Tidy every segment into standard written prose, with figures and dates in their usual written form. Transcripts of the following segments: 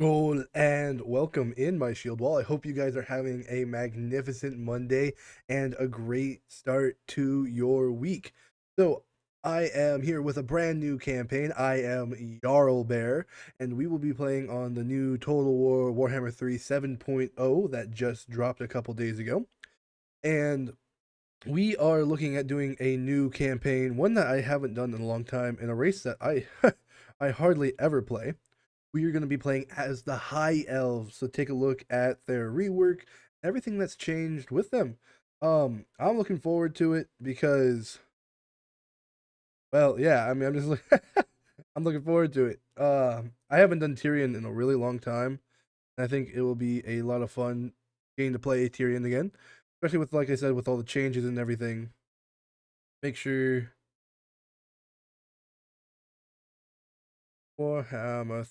Goal and welcome in my shield wall. I hope you guys are having a magnificent Monday and a great start to your week. So I am here with a brand new campaign. I am Jarl Bear, and we will be playing on the new Total War Warhammer 3 7.0 that just dropped a couple days ago. And we are looking at doing a new campaign, one that I haven't done in a long time, in a race that I I hardly ever play. We are going to be playing as the High Elves. So take a look at their rework, everything that's changed with them. I'm looking forward to it because, well, yeah, I mean, I'm just like, I'm looking forward to it. I haven't done Tyrion in a really long time. And I think it will be a lot of fun getting to play Tyrion again, especially with, like I said, with all the changes and everything. Make sure Warhammer.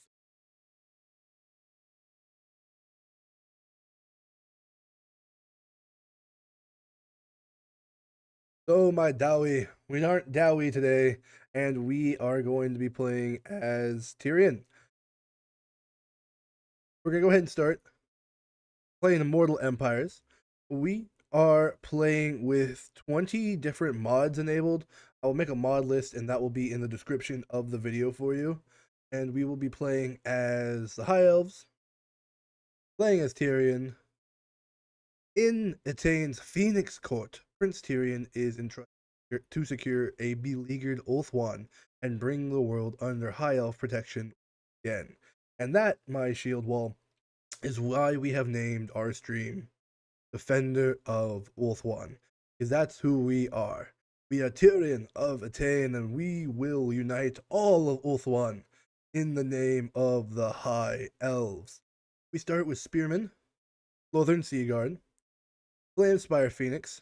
So my Dowie, we aren't Dowie today, and we are going to be playing as Tyrion. We're gonna go ahead and start playing Immortal Empires. We are playing with 20 different mods enabled. I will make a mod list, and that will be in the description of the video for you. And we will be playing as the High Elves, playing as Tyrion. In Etaine's Phoenix Court, Prince Tyrion is entrusted to secure a beleaguered Ulthuan and bring the world under High Elf protection again. And that, my shield wall, is why we have named our stream Defender of Ulthuan, because that's who we are. We are Tyrion of Etaine, and we will unite all of Ulthuan in the name of the High Elves. We start with Spearmen, Lothern Seaguard, Flamespire Phoenix,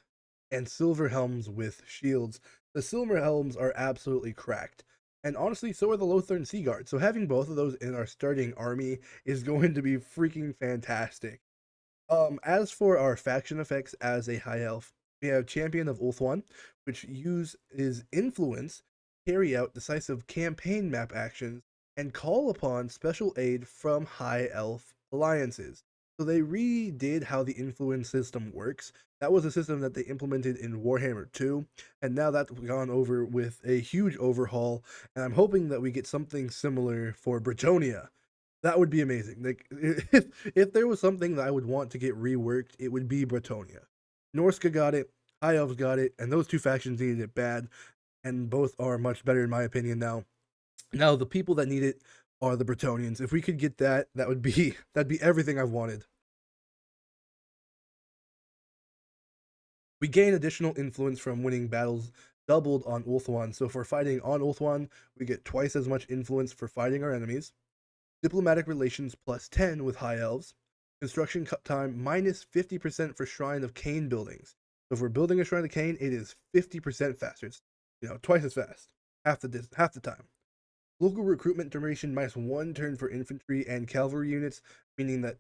and Silver Helms with shields. The Silver Helms are absolutely cracked. And honestly, so are the Lothern Seaguard. So having both of those in our starting army is going to be freaking fantastic. As for our faction effects as a high elf, we have Champion of Ulthuan, which uses influence, carry out decisive campaign map actions, and call upon special aid from high elf alliances. So they redid how the influence system works. That was a system that they implemented in Warhammer 2, and now that's gone over with a huge overhaul, and I'm hoping that we get something similar for Bretonia. That would be amazing. Like if there was something that I would want to get reworked, it would be Bretonia. Norska got it, High Elves got it, and those two factions needed it bad, and both are much better in my opinion now. Now the people that need it are the Bretonians. If we could get that, that'd be everything I've wanted. We gain additional influence from winning battles doubled on Ulthuan. So for fighting on Ulthuan, we get twice as much influence for fighting our enemies. Diplomatic relations plus 10 with High Elves. Construction time minus 50% for Shrine of Cain buildings. So if we're building a Shrine of Cain, it is 50% faster. It's, twice as fast. Half the time. Local recruitment duration minus 1 turn for infantry and cavalry units, meaning that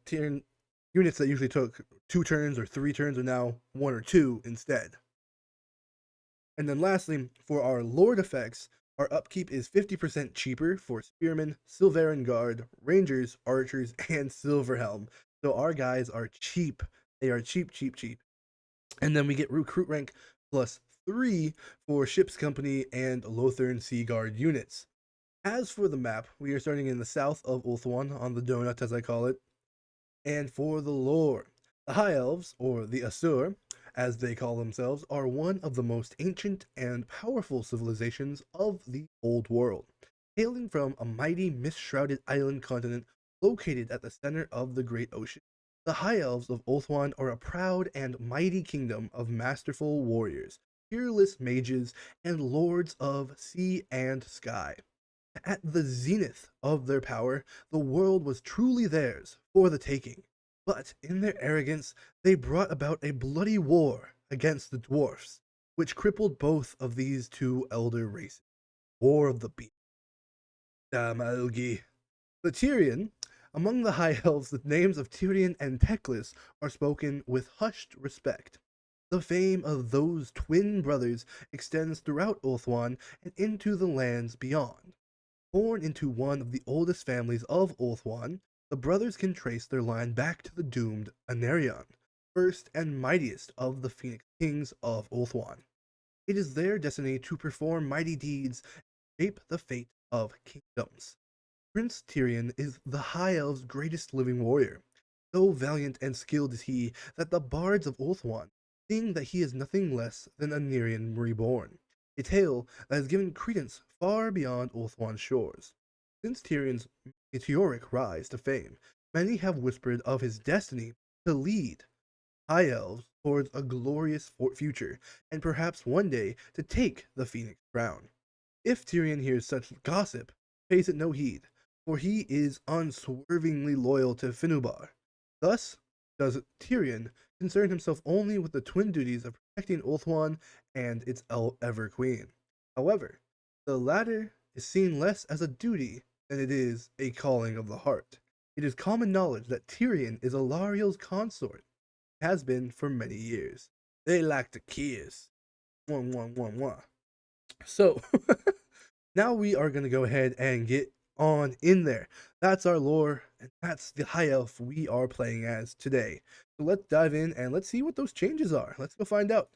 units that usually took 2 turns or 3 turns are now 1 or 2 instead. And then lastly, for our Lord effects, our upkeep is 50% cheaper for Spearmen, Silveran Guard, Rangers, Archers, and Silverhelm. So our guys are cheap. They are cheap, cheap, cheap. And then we get recruit rank +3 for Ship's Company and Lothern Sea Guard units. As for the map, we are starting in the south of Ulthuan, on the donut as I call it. And for the lore, the High Elves, or the Asur, as they call themselves, are one of the most ancient and powerful civilizations of the Old World, hailing from a mighty mist-shrouded island continent located at the center of the Great Ocean. The High Elves of Ulthuan are a proud and mighty kingdom of masterful warriors, fearless mages, and lords of sea and sky. At the zenith of their power, the world was truly theirs for the taking. But in their arrogance, they brought about a bloody war against the dwarfs, which crippled both of these two elder races. War of the Beast. Damalgi. The Tyrion. Among the High Elves, the names of Tyrion and Teclis are spoken with hushed respect. The fame of those twin brothers extends throughout Ulthuan and into the lands beyond. Born into one of the oldest families of Ulthuan, the brothers can trace their line back to the doomed Anarion, first and mightiest of the Phoenix Kings of Ulthuan. It is their destiny to perform mighty deeds and shape the fate of kingdoms. Prince Tyrion is the High Elves' greatest living warrior. So valiant and skilled is he that the bards of Ulthuan sing that he is nothing less than a Nerian reborn, a tale that has given credence far beyond Ulthuan's shores. Since Tyrion's meteoric rise to fame, many have whispered of his destiny to lead High Elves towards a glorious future, and perhaps one day to take the Phoenix crown. If Tyrion hears such gossip, pays it no heed, for he is unswervingly loyal to Finubar. Thus does Tyrion concern himself only with the twin duties of protecting Ulthuan and its ever queen. However, the latter is seen less as a duty than it is a calling of the heart. It is common knowledge that Tyrion is Alariel's consort, has been for many years. They like to kiss. Mwah, mwah, mwah, mwah. So, now we are going to go ahead and get on in there. That's our lore, and that's the High Elf we are playing as today. So let's dive in and let's see what those changes are. Let's go find out.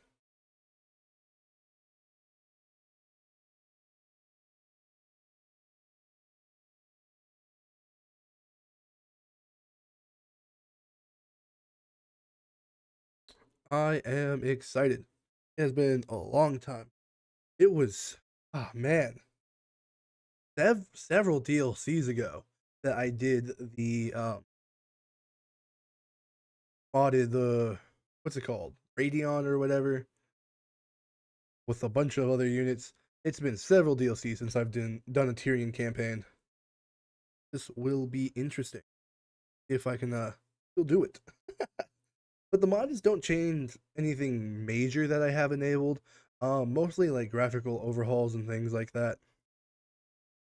I am excited. It has been a long time. It was, oh man, several DLCs ago that I did the modded the what's it called, Radeon or whatever, with a bunch of other units. It's been several DLCs since I've done a Tyrion campaign. This will be interesting if I can still do it. But the mods don't change anything major that I have enabled. Mostly like graphical overhauls and things like that.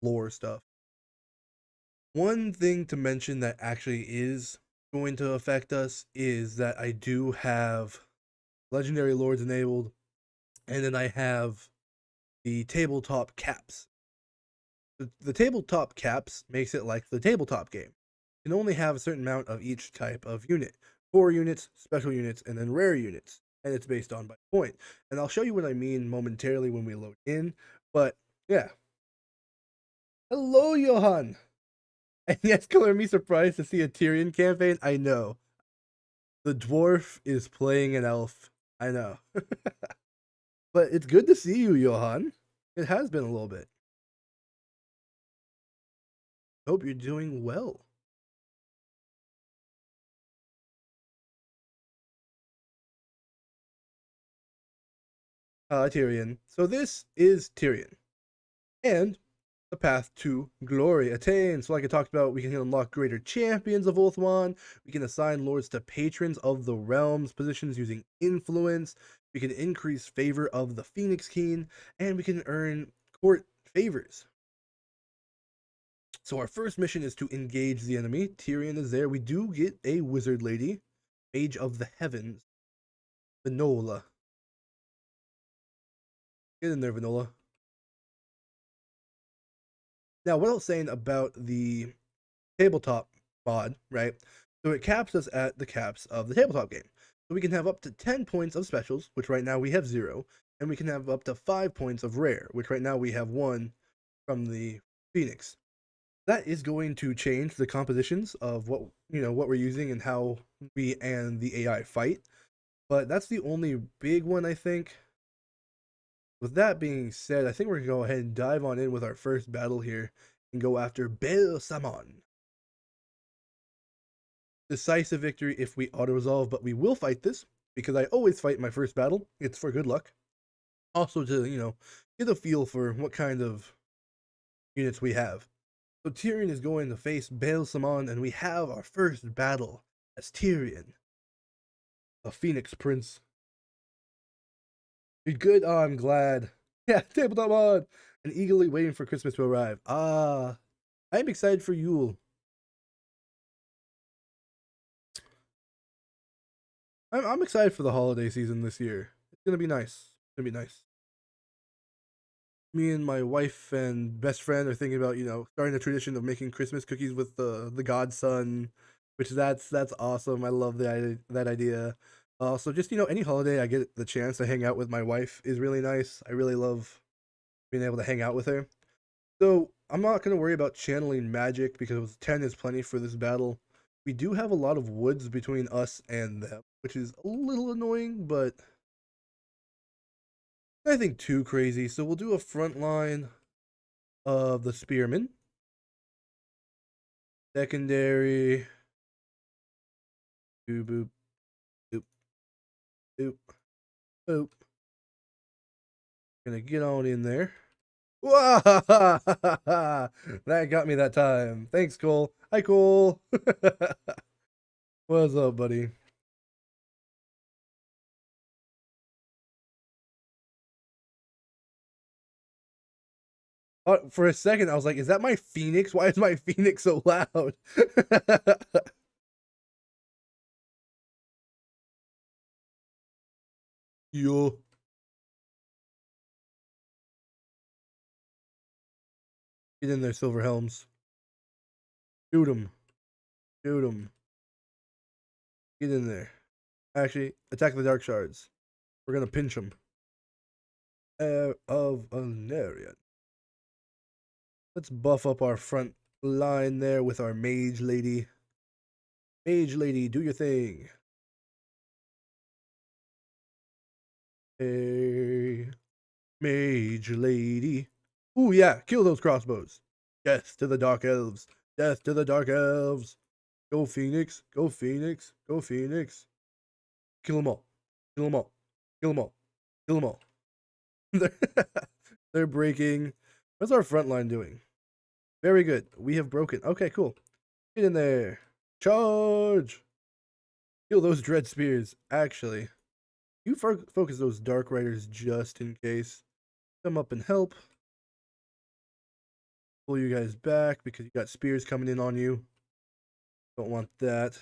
Lore stuff. One thing to mention that actually is going to affect us is that I do have Legendary Lords enabled, and then I have the tabletop caps. The tabletop caps makes it like the tabletop game. You can only have a certain amount of each type of unit. Core units, special units, and then rare units. And it's based on by point. And I'll show you what I mean momentarily when we load in. But yeah. Hello, Johan. And yes, color me surprised to see a Tyrion campaign. I know. The dwarf is playing an elf. I know. But it's good to see you, Johan. It has been a little bit. Hope you're doing well. Tyrion. So this is Tyrion. And the path to glory attained. So like I talked about, we can unlock greater champions of Ulthuan. We can assign lords to patrons of the realms positions using influence. We can increase favor of the Phoenix King, and we can earn court favors. So our first mission is to engage the enemy. Tyrion is there. We do get a wizard lady, Mage of the Heavens, Vinola. Get in there, Vinola. Now, what I was saying about the tabletop mod, right? So it caps us at the caps of the tabletop game. So we can have up to 10 points of specials, which right now we have 0, and we can have up to 5 points of rare, which right now we have 1 from the Phoenix. That is going to change the compositions of what we're using and how we and the AI fight. But that's the only big one, I think. With that being said, I think we're gonna go ahead and dive on in with our first battle here and go after Baal Samon. Decisive victory if we auto resolve, but we will fight this because I always fight my first battle. It's for good luck. Also to, get a feel for what kind of units we have. So Tyrion is going to face Baal Samon, and we have our first battle as Tyrion, a Phoenix Prince. You're good? Oh, I'm glad. Yeah, tabletop on! And eagerly waiting for Christmas to arrive. Ah, I'm excited for Yule. I'm excited for the holiday season this year. It's gonna be nice. It's gonna be nice. Me and my wife and best friend are thinking about, starting a tradition of making Christmas cookies with the godson, which that's awesome. I love that idea. So just any holiday I get the chance to hang out with my wife is really nice. I really love being able to hang out with her. So I'm not gonna worry about channeling magic because 10 is plenty for this battle. We do have a lot of woods between us and them, which is a little annoying, but nothing too crazy. So we'll do a front line of the spearmen. Secondary. Boop, boop, boop, boop, boop. Gonna get on in there. That got me that time. Thanks, Cole. Hi, Cole. What's up, buddy? For a second, I was like, is that my Phoenix? Why is my Phoenix so loud? Yo. Get in there, Silver Helms. Shoot him. Shoot him. Get in there. Actually, attack the Dark Shards. We're gonna pinch them. Heir of Elendarion. Let's buff up our front line there with our Mage Lady. Mage Lady, do your thing. Hey, Mage Lady. Ooh, yeah, kill those crossbows. Death to the Dark Elves. Death to the Dark Elves. Go Phoenix. Go Phoenix. Go Phoenix. Kill them all. Kill them all. Kill them all. Kill them all. They're breaking. What's our front line doing? Very good. We have broken. Okay, cool. Get in there. Charge. Kill those dread spears. Actually, you focus those dark riders just in case. Come up and help. Pull you guys back because you got spears coming in on you. Don't want that.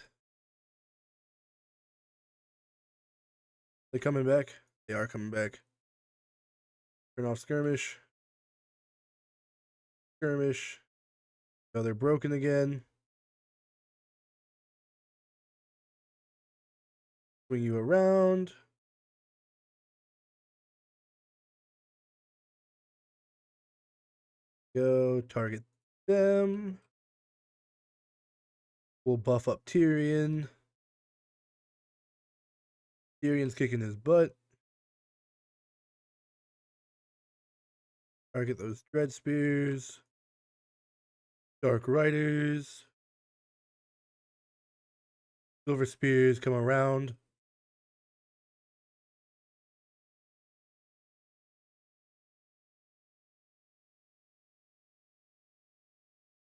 They coming back? They are coming back. Turn off skirmish. Skirmish. Oh, they're broken again. Swing you around. Go target them. We'll buff up Tyrion. Tyrion's kicking his butt. Target those dread spears. Dark riders. Silver spears come around.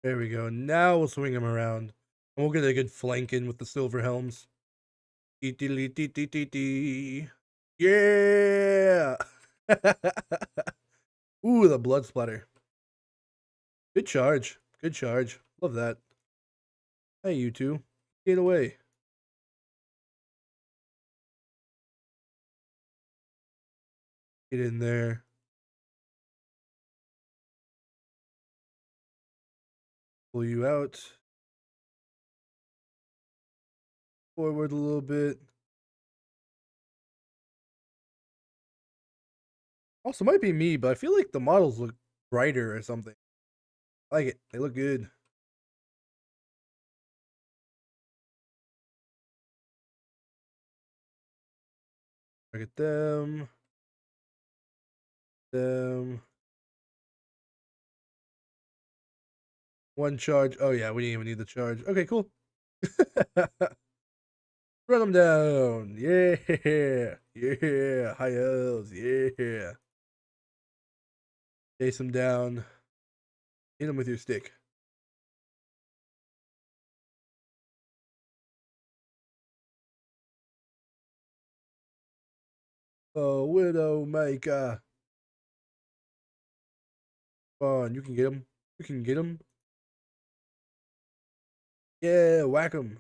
There we go. Now we'll swing them around. And we'll get a good flank in with the silver helms. Yeah! Ooh, the blood splatter. Good charge. Good charge. Love that. Hey, you two. Get away. Get in there. Pull you out. Forward a little bit. Also, might be me, but I feel like the models look brighter or something. I like it. They look good. Target them. Them. One charge. Oh, yeah, we didn't even need the charge. Okay, cool. Run them down. Yeah. Yeah. High elves. Yeah. Chase them down. Hit them with your stick. Oh, Widowmaker. Come on, you can get him. You can get him. Yeah, whack him.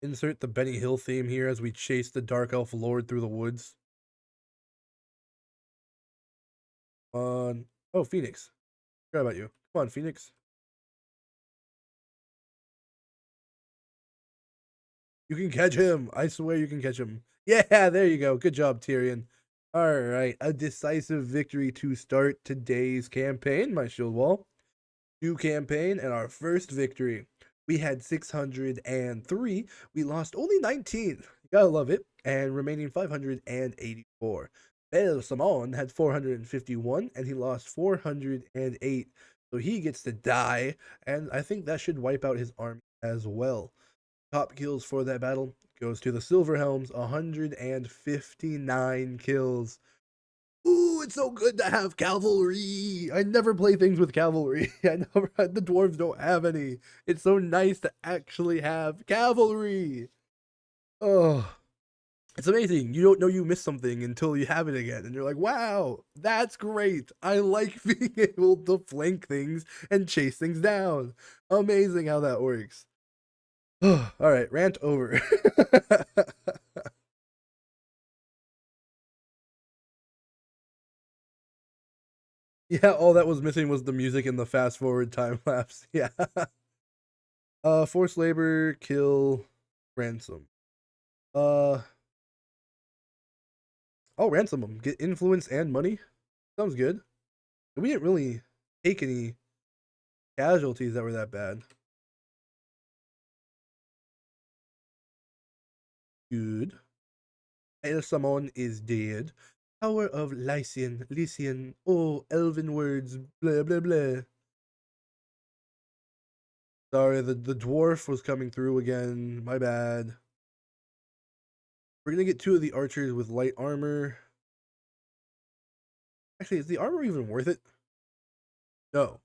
Insert the Benny Hill theme here as we chase the Dark Elf Lord through the woods. On. Oh, Phoenix. Forgot about you. Come on, Phoenix. You can catch him. I swear you can catch him. Yeah, there you go. Good job, Tyrion. All right, a decisive victory to start today's campaign, my shield wall. New campaign and our first victory. We had 603. We lost only 19. You gotta love it. And remaining 584. Bel Samon had 451 and he lost 408. So he gets to die. And I think that should wipe out his army as well. Top kills for that battle goes to the Silver Helms, 159 kills. Ooh, it's so good to have cavalry. I never play things with cavalry. The dwarves don't have any. It's so nice to actually have cavalry. Oh, it's amazing. You don't know you missed something until you have it again, and you're like, wow, that's great. I like being able to flank things and chase things down. Amazing how that works. All right, rant over. Yeah, all that was missing was the music and the fast forward time lapse. Yeah. Forced labor, kill, ransom. Uh, I'll ransom them. Get influence and money. Sounds good. We didn't really take any casualties that were that bad. Good. And someone is dead. Power of Lycian. Oh, elven words. Blah blah blah. Sorry, the dwarf was coming through again. My bad. We're gonna get 2 of the archers with light armor. Actually, is the armor even worth it? No,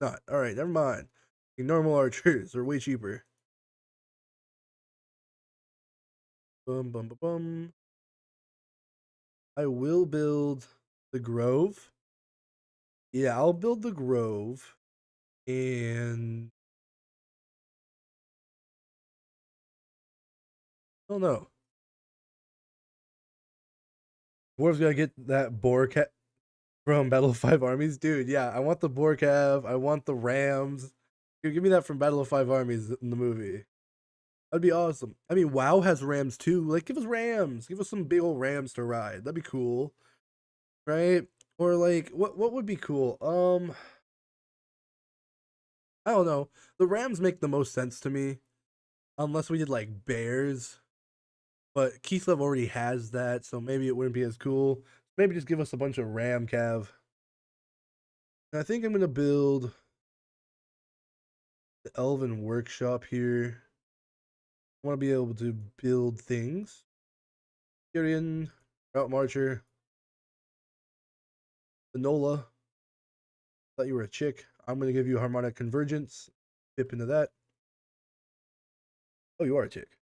not. All right, never mind. The normal archers are way cheaper. Bum bum bum bum. I will build the grove. Yeah, I'll build the grove, and I don't know. Dwarves gotta get that boar cat from Battle of Five Armies, dude. Yeah, I want the boar cav. I want the rams. Dude, give me that from Battle of Five Armies in the movie. That'd be awesome. I mean, WoW has rams too. Like, give us rams. Give us some big old rams to ride. That'd be cool, right? Or like, what would be cool? I don't know. The rams make the most sense to me, unless we did like bears. But Kislev already has that, so maybe it wouldn't be as cool. Maybe just give us a bunch of ram cav. And I think I'm gonna build the Elven workshop here. I want to be able to build things. Tyrion, Route Marcher, Enola. Thought you were a chick. I'm gonna give you harmonic convergence. Tip into that. Oh, you are a chick.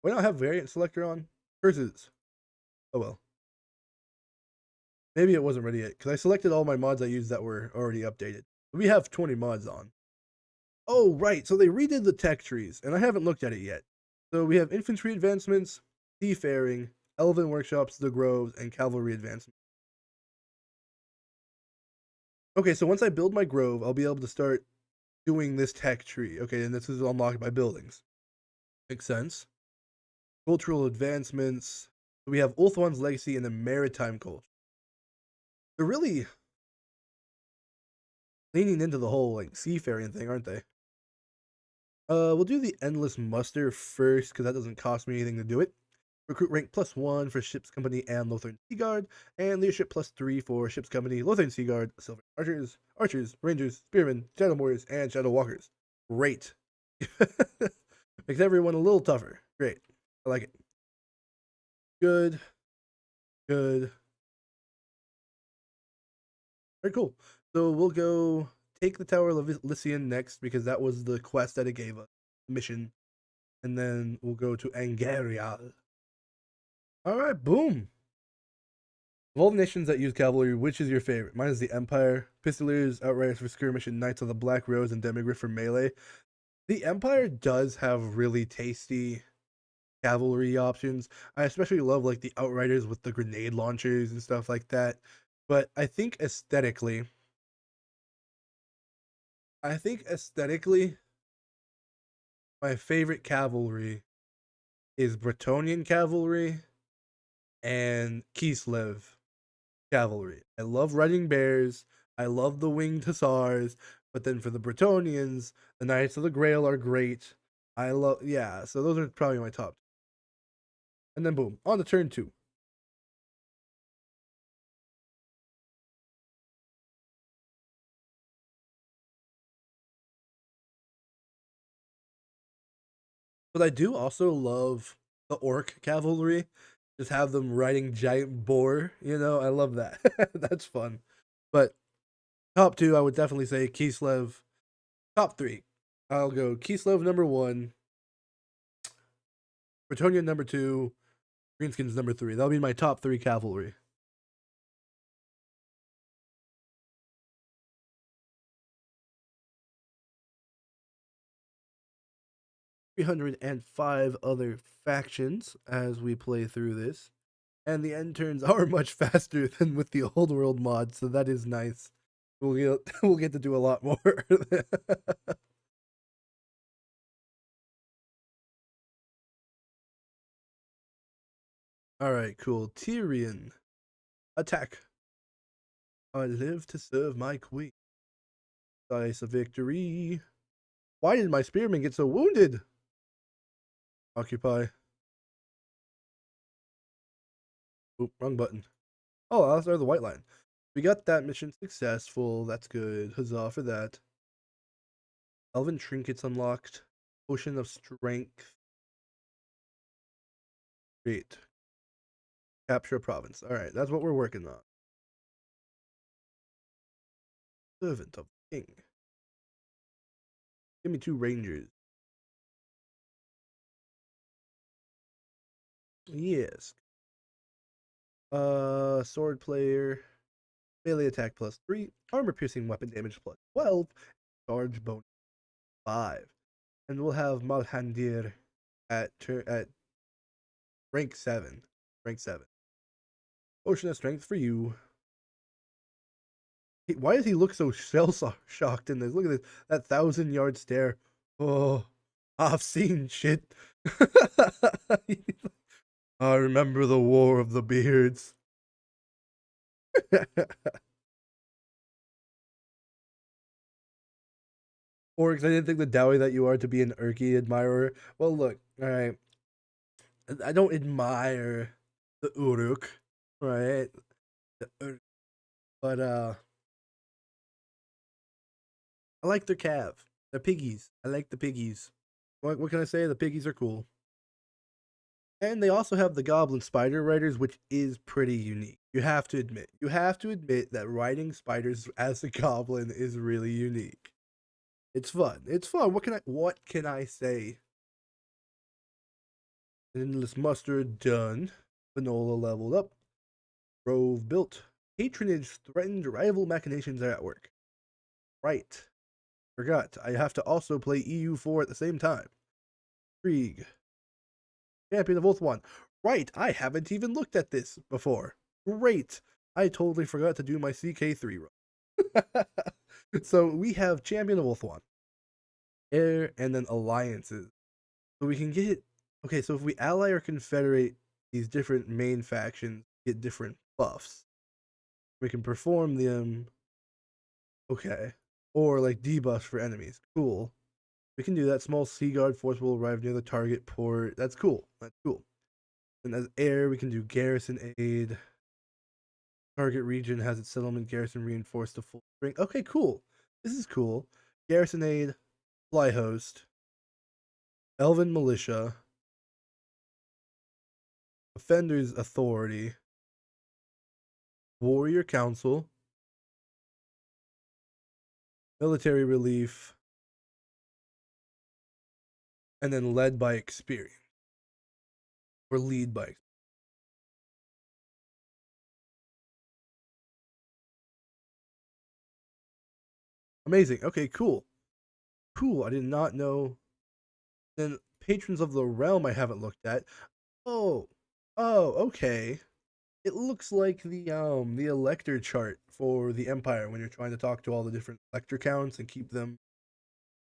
Why not have variant selector on? Curses. Oh well. Maybe it wasn't ready yet because I selected all my mods I used that were already updated. We have 20 mods on. Oh, right. So they redid the tech trees, and I haven't looked at it yet. So we have infantry advancements, seafaring, elven workshops, the groves, and cavalry advancements. Okay, so once I build my grove, I'll be able to start doing this tech tree. Okay, and this is unlocked by buildings. Makes sense. Cultural advancements. We have Ulthuan's legacy and the maritime culture. They're really leaning into the whole like seafaring thing, aren't they? We'll do the endless muster first because that doesn't cost me anything to do it. Recruit rank +1 for ship's company and Lothern Sea Guard, and leadership +3 for ship's company, Lothern Sea Guard, Silver Archers, Rangers, Spearmen, Shadow Warriors, and Shadow Walkers. Great. Makes everyone a little tougher. Great. I like it. Good. Good. Very cool. So we'll go take the Tower of Lycian next because that was the quest that it gave us. Mission. And then we'll go to Angarial. Alright, boom. Of all the nations that use cavalry, which is your favorite? Mine is the Empire. Pistoliers, Outriders for skirmish, and Knights of the Black Rose and Demigryph for melee. The Empire does have really tasty cavalry options. I especially love like the Outriders with the grenade launchers and stuff like that. But my favorite cavalry is Bretonnian cavalry and Kislev cavalry. I love riding bears. I love the winged hussars. But then for the Bretonnians, the Knights of the Grail are great. I love, yeah. So those are probably my top. And then boom, on to turn 2. But I do also love the orc cavalry. Just have them riding giant boar. I love that. That's fun. But top 2, I would definitely say Kislev. Top 3, I'll go Kislev number 1, Bretonnian number 2, Greenskins number 3. That'll be my top 3 cavalry. 305 other factions as we play through this. And the end turns are much faster than with the old world mod, so that is nice. We'll get to do a lot more. All right, cool. Tyrion, attack. I live to serve my queen. Dice of victory. Why did my spearman get so wounded? Occupy. Oop, wrong button. Oh, I'll start the white line. We got that mission successful. That's good. Huzzah for that. Elven trinkets unlocked. Potion of strength. Great. Capture a province. All right, that's what we're working on. Servant of the king. Give me 2 rangers. Yes. Sword player. Melee attack plus 3. Armor piercing weapon damage plus 12. Charge bonus 5. And we'll have Malhandir at rank 7. Rank 7. Potion of strength for you. Why does he look so shell shocked in this? Look at this. That 1,000-yard stare. Oh, I've seen shit. I remember the War of the Beards. Orcs, I didn't think the dowry that you are to be an Urki admirer. Well, look, all right. I don't admire the Uruk, right? But I like their cav. The piggies. I like the piggies. What can I say? The piggies are cool. And they also have the Goblin Spider Riders, which is pretty unique. You have to admit. You have to admit that riding spiders as a goblin is really unique. It's fun. It's fun. What can I say? Endless Mustard done. Vanola leveled up. Grove built. Patronage threatened. Rival machinations are at work. Right. Forgot. I have to also play EU4 at the same time. Krieg. Champion of Ulthuan. Right. I haven't even looked at this before. Great. I totally forgot to do my CK3 run. So we have Champion of Ulthuan. Heir and then alliances. So we can get, okay, so if we ally or confederate these different main factions, get different buffs. We can perform them, okay, or like debuffs for enemies. Cool. We can do that. Small Sea Guard force will arrive near the target port. That's cool. That's cool. And as heir, we can do garrison aid. Target region has its settlement garrison reinforced to full strength. Okay, cool. This is cool. Garrison aid, fly host, elven militia, offenders authority, warrior council, military relief, and then led by experience or lead by experience. Amazing. Okay, cool. Cool. I did not know. Then patrons of the realm I haven't looked at. Oh. Oh, okay. It looks like the elector chart for the Empire when you're trying to talk to all the different elector counts and keep them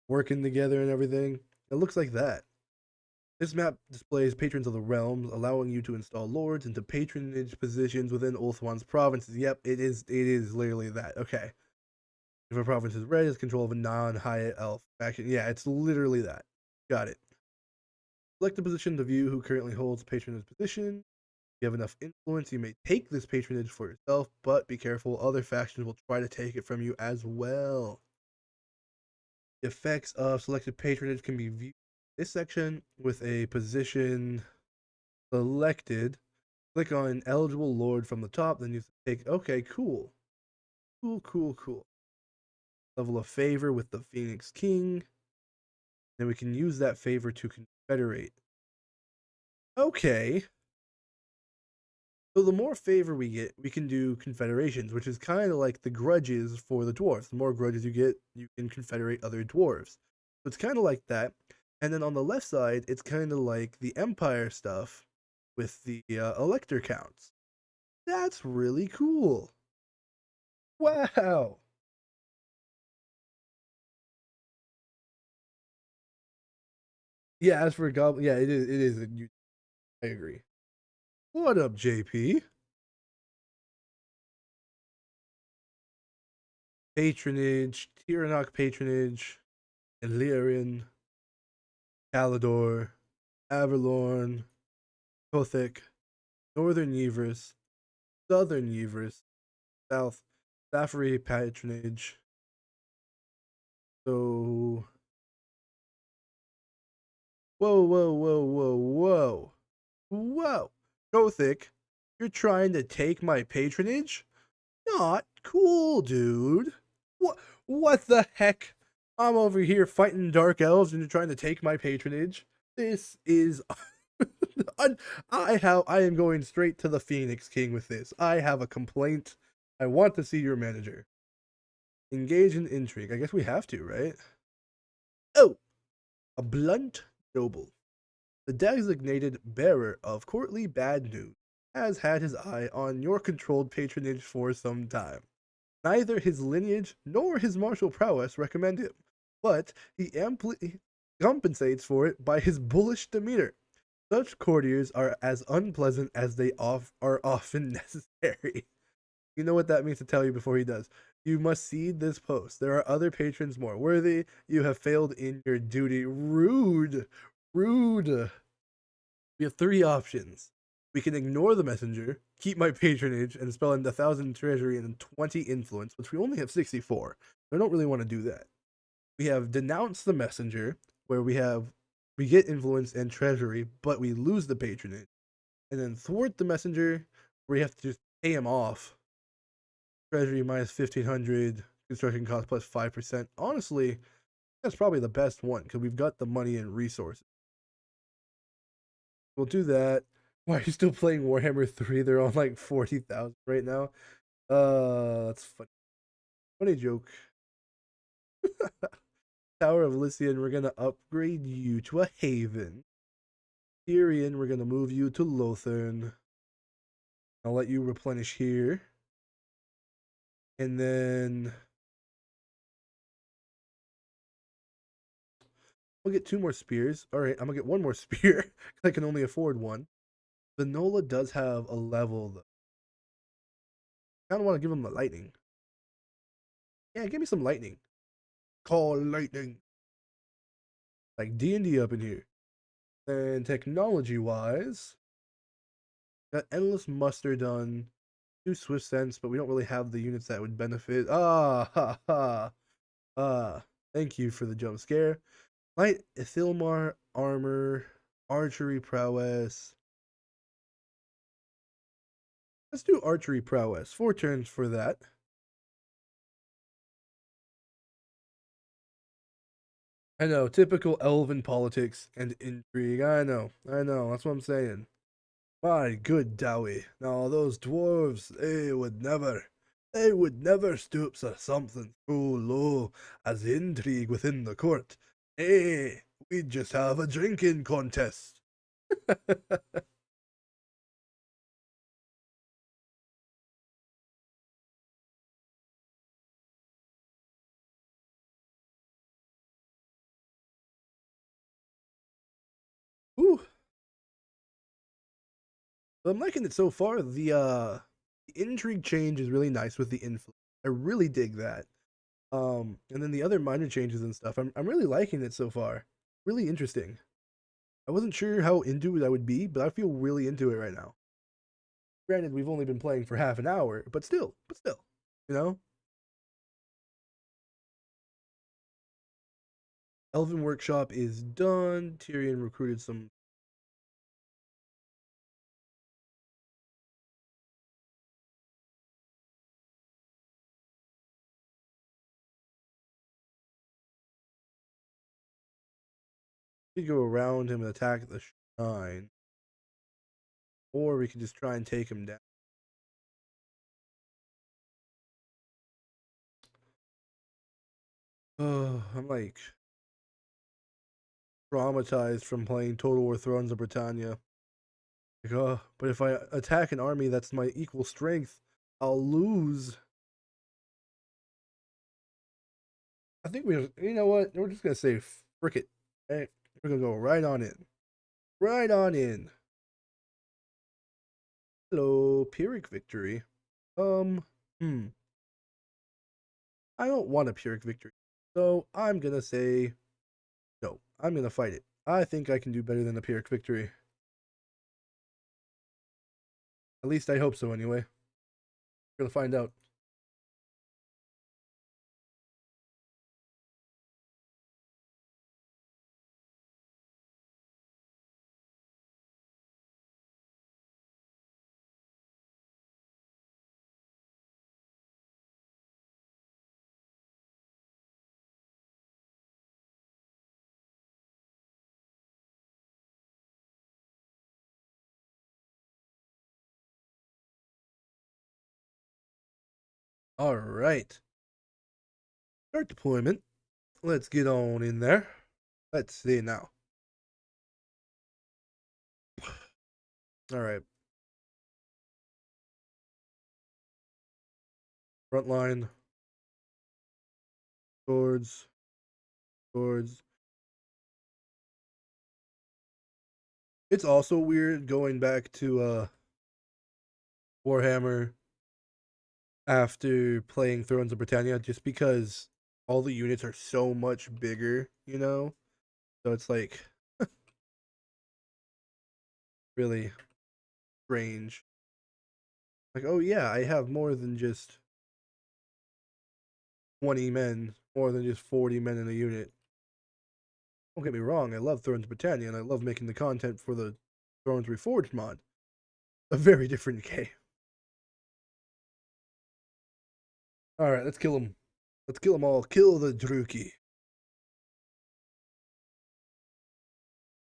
working together and everything. It looks like that. This map displays patrons of the realms, allowing you to install lords into patronage positions within Ulthuan's provinces. Yep, it is literally that. Okay. If a province is red, it's control of a non-high elf faction. Yeah, it's literally that. Got it. Select the position to view who currently holds patronage position. If you have enough influence, you may take this patronage for yourself, but be careful, other factions will try to take it from you as well. The effects of selected patronage can be viewed in this section with a position selected. Click on eligible lord from the top, then you take, okay, cool. Cool. Level of favor with the Phoenix King. Then we can use that favor to confederate. Okay. So the more favor we get, we can do confederations, which is kind of like the grudges for the dwarves. The more grudges you get, you can confederate other dwarves. So it's kind of like that. And then on the left side, it's kind of like the empire stuff with the elector counts. That's really cool. Wow. Yeah, as for goblin, yeah, it is. It is. I agree. What up, JP? Patronage, Tyrion patronage, Illyrian, Calidor, Avalorn, Kothic, Northern Yevers, Southern Yevers, South Safari patronage. So, whoa, Kothic, you're trying to take my patronage? Not cool, dude. What the heck? I'm over here fighting dark elves and you're trying to take my patronage. This is I am going straight to the Phoenix King with this. I have a complaint. I want to see your manager. Engage in intrigue. I guess we have to, right? Oh, a blunt noble. The designated bearer of courtly bad news has had his eye on your controlled patronage for some time. Neither his lineage nor his martial prowess recommend him, but he amply compensates for it by his bullish demeanor. Such courtiers are as unpleasant as they are often necessary. You know what that means to tell you before he does. You must cede this post. There are other patrons more worthy. You have failed in your duty. Rude. Rude. We have three options. We can ignore the messenger, keep my patronage, and spend 1,000 treasury and 20 influence, which we only have 64. I don't really want to do that. We have denounce the messenger, where we get influence and treasury, but we lose the patronage. And then thwart the messenger, where you have to just pay him off. Treasury minus 1,500, construction cost plus 5%. Honestly, that's probably the best one because we've got the money and resources. We'll do that. Why are you still playing Warhammer 3? They're on like 40,000 right now. That's funny. Funny joke. Tower of Lycian, we're gonna upgrade you to a Haven. Tyrion, we're gonna move you to Lothern. I'll let you replenish here. And then we'll get 2 more spears. Alright, I'm gonna get 1 more spear. I can only afford 1. The Nola does have a level though. I kinda wanna give him the lightning. Yeah, give me some lightning. Call lightning. Like D&D up in here. And technology-wise, got Endless Muster done. 2 Swift Sense, but we don't really have the units that would benefit. Thank you for the jump scare. Light Ithilmar armor, archery prowess. Let's do archery prowess. 4 turns for that. I know, typical elven politics and intrigue. I know. That's what I'm saying. My good Dowie. Now those dwarves, they would never stoop to something so low as intrigue within the court. We'd just have a drinking contest. I'm liking it so far. The intrigue change is really nice with the influence. I really dig that. And then the other minor changes and stuff. I'm really liking it so far. Really interesting. I wasn't sure how into it I would be, but I feel really into it right now. Granted, we've only been playing for half an hour, but still, you know. Elven Workshop is done. Tyrion recruited some. We could go around him and attack the shrine, or we could just try and take him down. Oh, I'm like traumatized from playing Total War Thrones of Britannia. Like, oh, but if I attack an army that's my equal strength, I'll lose. I think you know what? We're just gonna say frick it. Hey, we're gonna go right on in. Right on in. Hello, Pyrrhic victory. Um, hmm. I don't want a Pyrrhic victory. So I'm gonna say no. I'm gonna fight it. I think I can do better than a Pyrrhic victory. At least I hope so anyway. We're gonna find out. Alright. Start deployment. Let's get on in there. Let's see now. Alright. Front line. Swords. Swords. It's also weird going back to Warhammer after playing Thrones of Britannia just because all the units are so much bigger, you know? So it's like really strange. Like, oh yeah, I have more than just 20 men, more than just 40 men in a unit. Don't get me wrong, I love Thrones of Britannia and I love making the content for the Thrones Reforged mod. A very different game. Alright, let's kill him. Let's kill them all. Kill the Druki.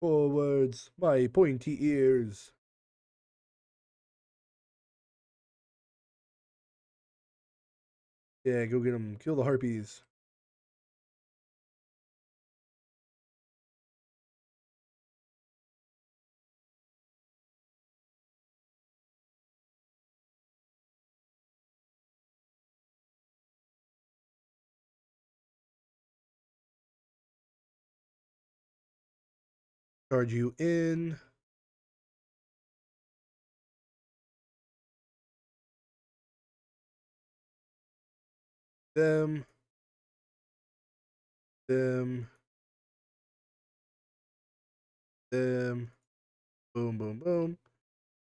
Forwards, my pointy ears. Yeah, go get them. Kill the harpies. Charge you in. Them. Them. Them. Boom, boom, boom.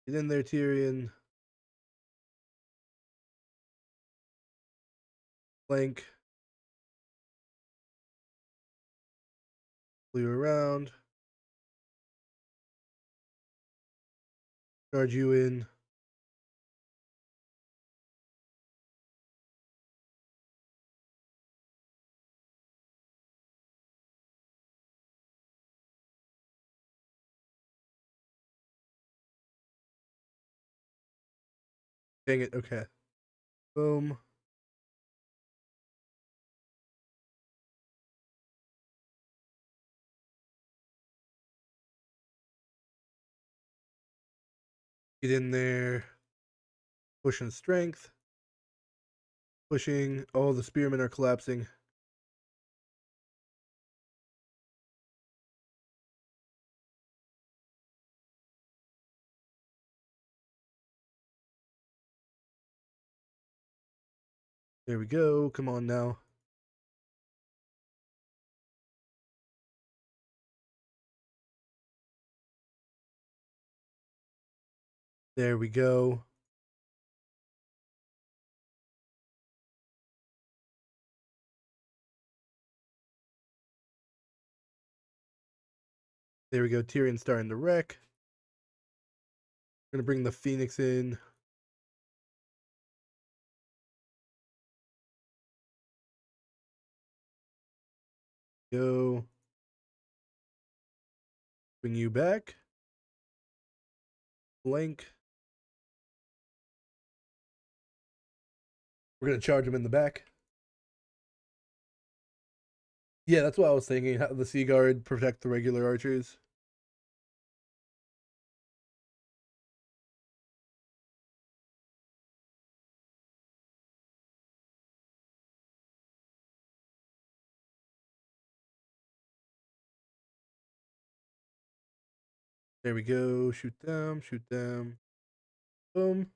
Get in there, Tyrion. Flank. Clear around. Charge you in. Dang it. Okay. Boom. Get in there. Pushing strength. Pushing. Oh, the spearmen are collapsing. There we go. Come on now. There we go. There we go. Tyrion starting to wreck. We're gonna bring the Phoenix in. Go. Bring you back. Blank. We're gonna charge him in the back. Yeah, that's what I was thinking. Have the Sea Guard protect the regular archers. There we go. Shoot them. Shoot them. Boom.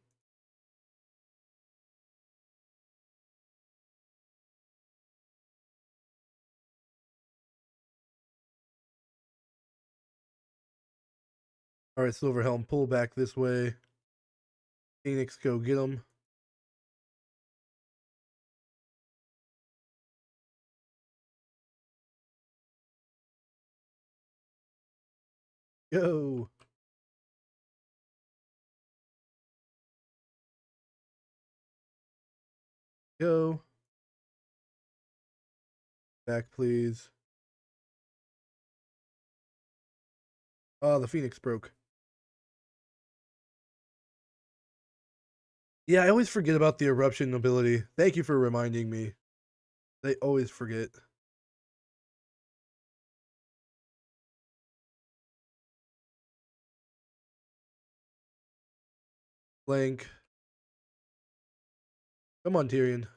All right, Silverhelm, pull back this way. Phoenix, go get them. Go. Go. Back, please. Oh, the Phoenix broke. Yeah, I always forget about the eruption ability. Thank you for reminding me. They always forget. Blank. Come on, Tyrion.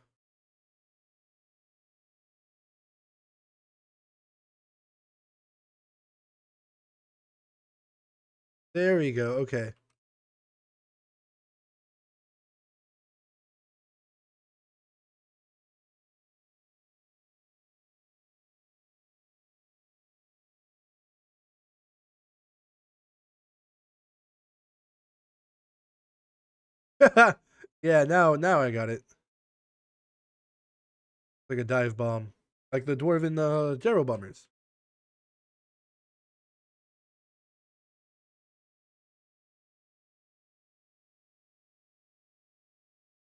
There we go. Okay. Yeah, now I got it. Like a dive bomb. Like the dwarven gyro bombers.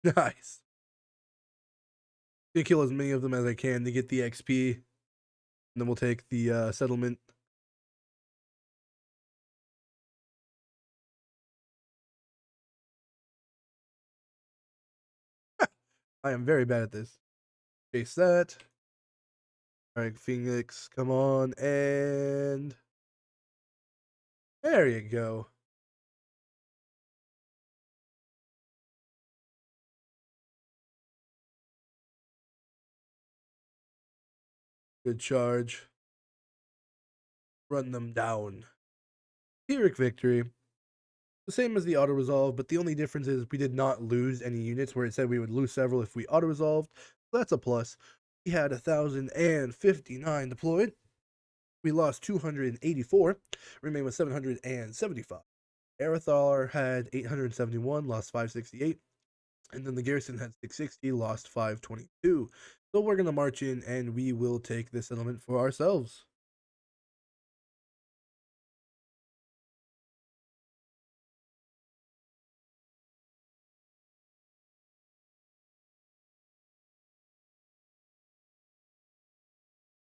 Nice. Gonna kill as many of them as I can to get the XP. And then we'll take the settlement. I am very bad at this. Chase that. Alright, Phoenix, come on, and there you go. Good charge. Run them down. Pyrrhic victory. The same as the auto resolve, but the only difference is we did not lose any units where it said we would lose several if we auto resolved. So that's a plus. We had 1,059 deployed. We lost 284, remained with 775. Arathar had 871, lost 568. And then the garrison had 660, lost 522. So we're going to march in and we will take this settlement for ourselves.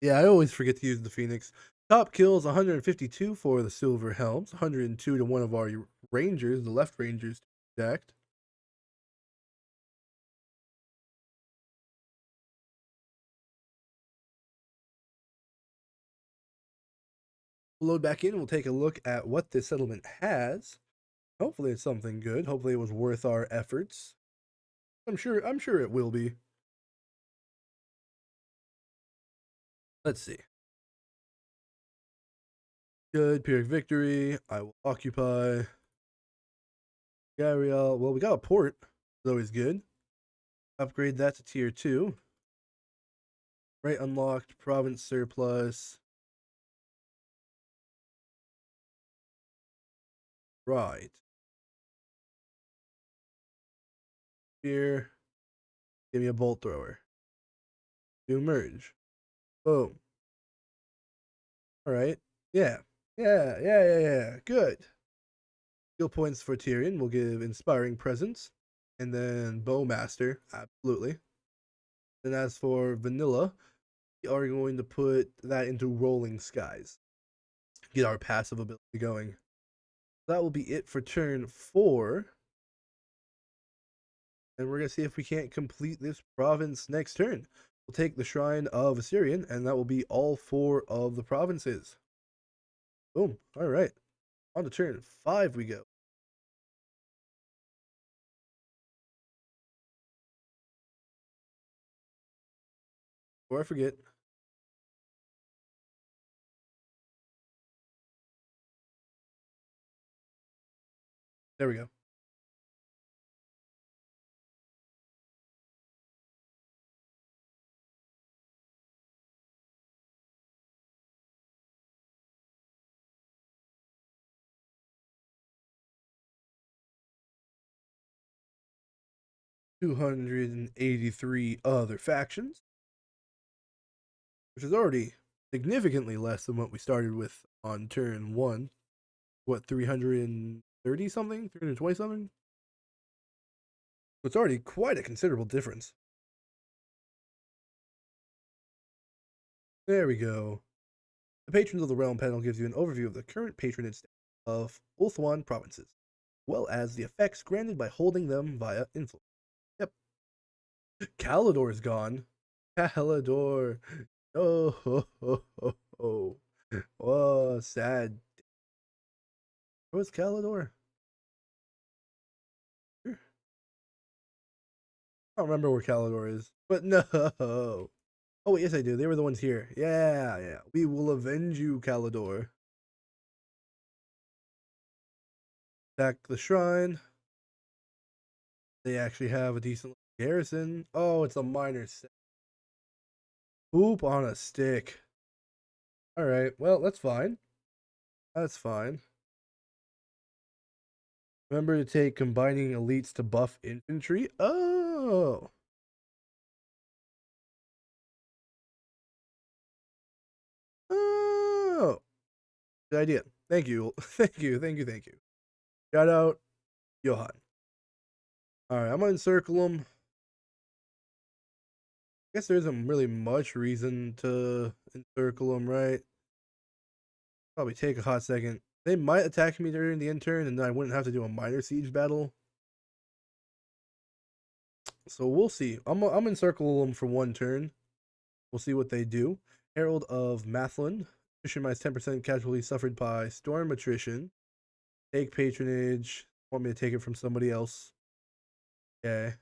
Yeah, I always forget to use the Phoenix. Top kills 152 for the Silver Helms, 102 to one of our Rangers, the left Rangers, stacked. We'll load back in. We'll take a look at what this settlement has. Hopefully, it's something good. Hopefully, it was worth our efforts. I'm sure it will be. Let's see. Good Pyrrhic victory. I will occupy. Gabriel. Well, we got a port. It's always good. Upgrade that to tier 2. Right unlocked, province surplus. Right. Here. Give me a bolt thrower. Do merge. Boom. Alright. Yeah. Yeah. Good. Skill points for Tyrion will give Inspiring Presence. And then Bowmaster. Absolutely. And as for Vanilla, we are going to put that into Rolling Skies. Get our passive ability going. That will be it for turn 4. And we're going to see if we can't complete this province next turn. We'll take the Shrine of Assyrian, and that will be all 4 of the provinces. Boom. All right. On to turn 5 we go. Before I forget. There we go. $283 other factions, which is already significantly less than what we started with on turn 1. What, 330 something? 320 something? It's already quite a considerable difference. There we go. The Patrons of the Realm panel gives you an overview of the current patronage of Ulthuan provinces, as well as the effects granted by holding them via influence. Yep. Calidor is gone. Calidor. Oh, ho, ho, ho, ho. Oh, sad. Where's Calidor? I don't remember where Calidor is, but no. Oh, wait, yes, I do. They were the ones here. Yeah. We will avenge you, Calidor. Attack the shrine. They actually have a decent garrison. Oh, it's a minor set. Poop on a stick. Alright, well, that's fine. That's fine. Remember to take combining elites to buff infantry. Oh. Oh. Good idea. Thank you. Thank you. Shout out, Johan. Alright, I'm gonna encircle him. I guess there isn't really much reason to encircle him, right? Probably take a hot second. They might attack me during the end turn, and then I wouldn't have to do a minor siege battle. So we'll see. I'm encircle them for 1 turn. We'll see what they do. Herald of Mathlin. Attrition minus 10% casualty suffered by storm attrition. Take patronage. Want me to take it from somebody else? Okay.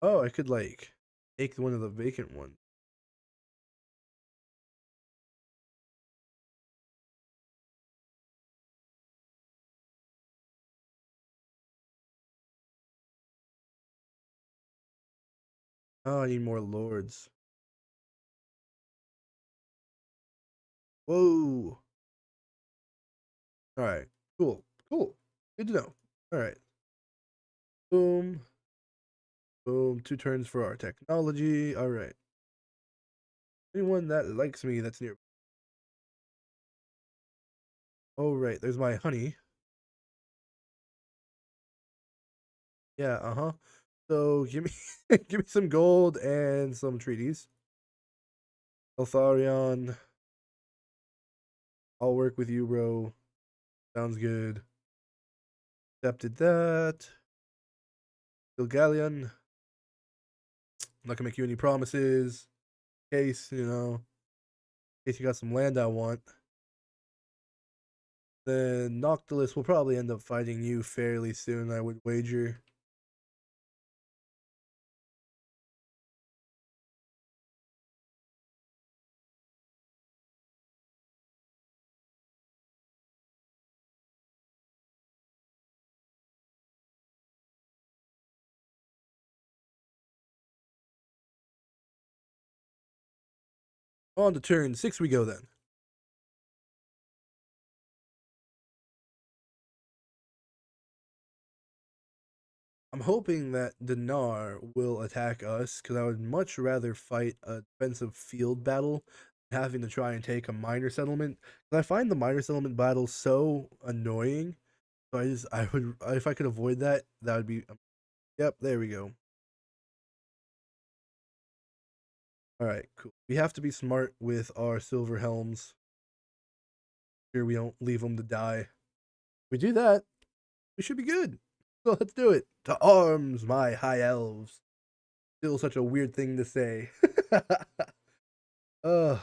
Oh, I could like take one of the vacant ones. Oh, I need more lords. Whoa. All right. Cool. Good to know. All right. Boom. Boom. 2 turns for our technology. All right. Anyone that likes me that's near. Oh, right. There's my honey. Yeah, uh-huh. So give me give me some gold and some treaties. Eltharion. I'll work with you, bro. Sounds good. Accepted that. Gilgallion. I'm not gonna make you any promises. In case, in case you got some land I want. Then Noctilus will probably end up fighting you fairly soon, I would wager. On to turn 6 we go then. I'm hoping that Dinar will attack us because I would much rather fight a defensive field battle than having to try and take a minor settlement. Because I find the minor settlement battle so annoying. So I would, if I could avoid that, that would be. Yep, there we go. All right, cool. We have to be smart with our silver helms. Here we don't leave them to die. If we do that, we should be good. So let's do it. To arms, my high elves. Still such a weird thing to say. Ugh,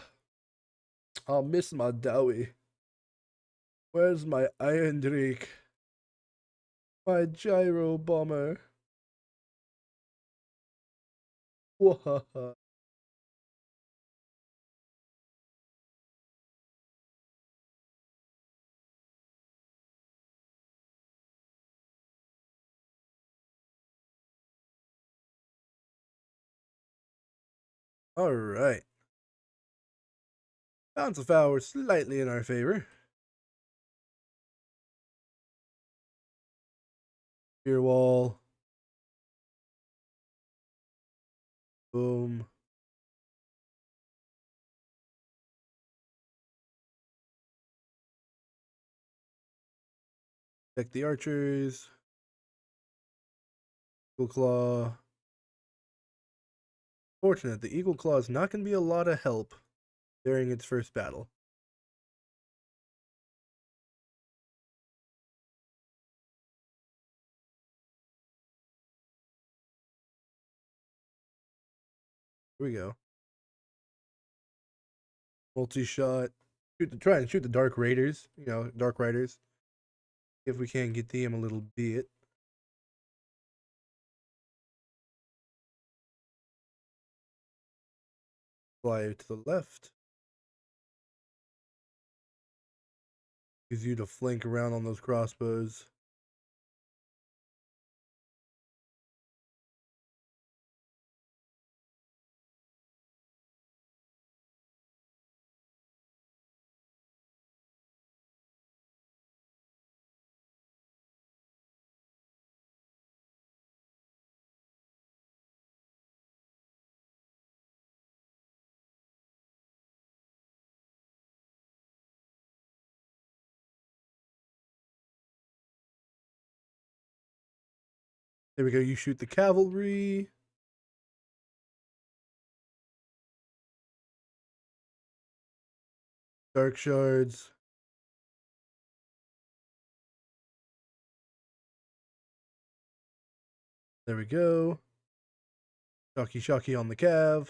I'll miss my Dowie. Where's my Iron Drake? My gyro bomber. Wahaha. All right. Balance of power slightly in our favor. Spear wall. Boom. Check the archers. Eagle Claw. Fortunate, the Eagle Claw is not going to be a lot of help during its first battle. Here we go. Multi-shot. Try and shoot the Dark Raiders. You know, Dark Riders. If we can get them a little bit. Fly to the left. Use you to flank around on those crossbows. There we go. You shoot the cavalry. Dark shards. There we go. Shocky shocky on the cav.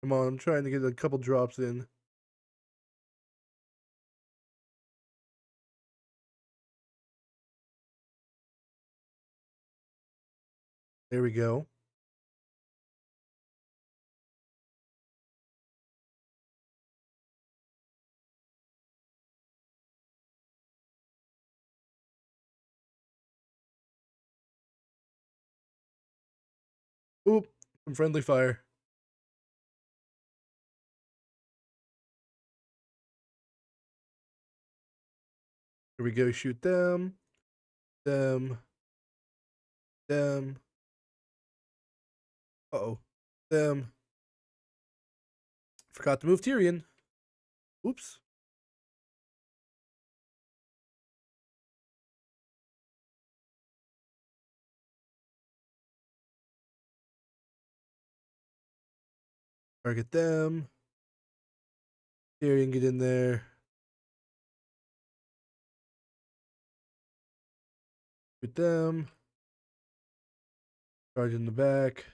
Come on, I'm trying to get a couple drops in. There we go. Oop, some friendly fire. Here we go, shoot them. Them. Them. Uh-oh. Them. Forgot to move Tyrion. Oops. Target them. Tyrion, get in there. Shoot them. Charge in the back.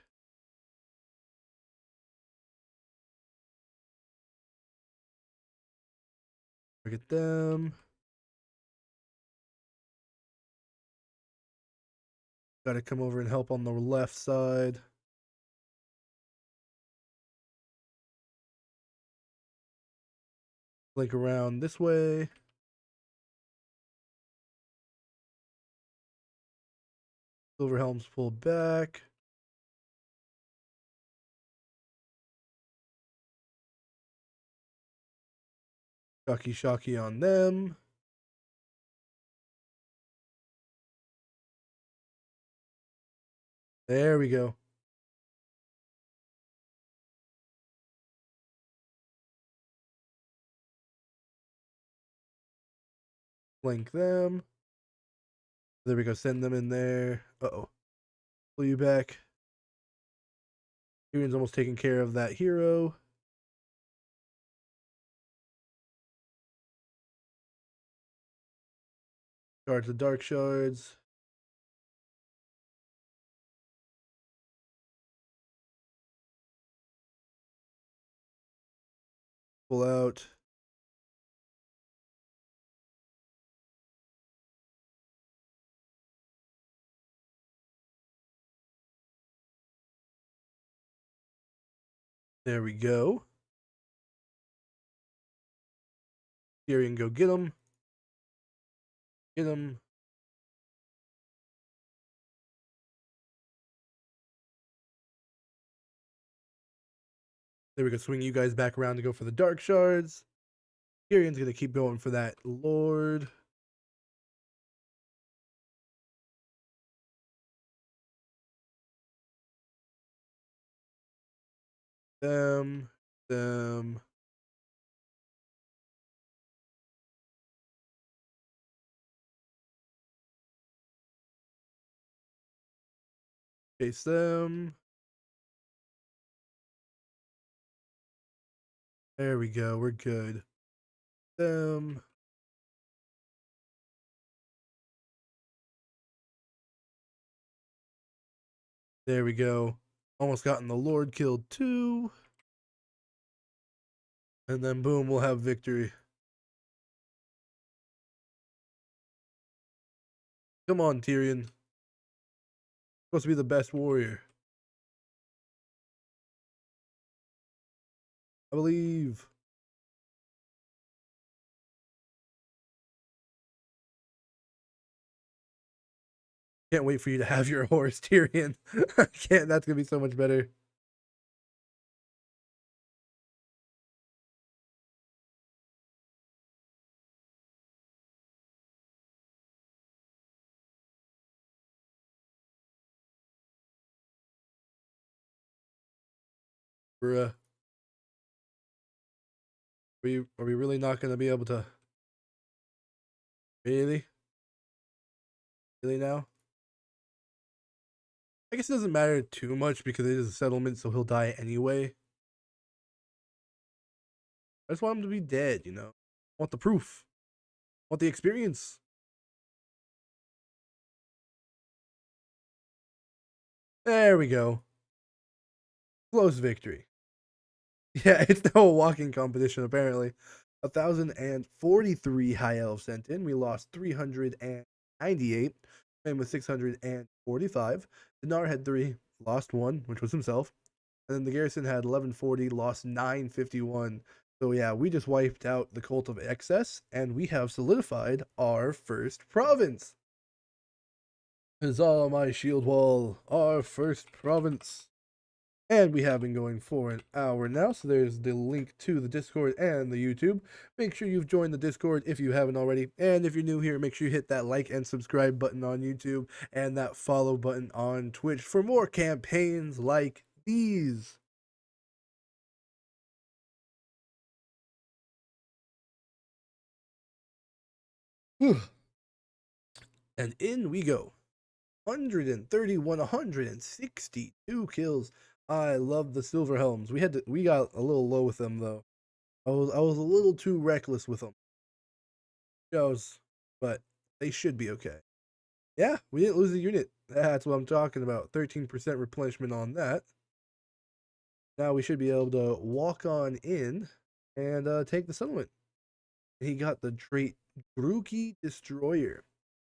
Target them. Gotta come over and help on the left side. Link around this way. Silver helms pull back. Shocky on them. There we go. Flank them. There we go. Send them in there. Uh-oh. Pull you back. Tyrion's almost taking care of that hero. Charge the dark shards. Pull out. There we go. Tyrion, go get him. Get him. There we go. Swing you guys back around to go for the dark shards. Tyrion's going to keep going for that Lord. Them. Chase them. There we go. We're good. Them. There we go. Almost gotten the Lord killed too. And then boom, we'll have victory. Come on, Tyrion. Supposed to be the best warrior. I believe. Can't wait for you to have your horse, Tyrion. Can't. That's gonna be so much better. Bruh. Are we really not gonna be able to? Really? Really now? I guess it doesn't matter too much because it is a settlement, so he'll die anyway. I just want him to be dead, you know? I want the proof. I want the experience. There we go. Close victory. Yeah, it's now a walking competition, apparently. 1,043 high elves sent in. We lost 398, and with 645. Dinar had 3, lost 1, which was himself. And then the garrison had 1140, lost 951. So yeah, we just wiped out the Cult of Excess, and we have solidified our first province. Huzzah, my shield wall, our first province. And we have been going for an hour now, so there's the link to the Discord and the YouTube. Make sure you've joined the Discord if you haven't already. And if you're new here, make sure you hit that like and subscribe button on YouTube and that follow button on Twitch for more campaigns like these. Whew. And in we go. 131, 162 kills. I love the silver helms. We got a little low with them though. I was a little too reckless with them. Shows, but they should be okay. Yeah, we didn't lose a unit. That's what I'm talking about. 13% replenishment on that. Now we should be able to walk on in and take the settlement. He got the trait Druki Destroyer.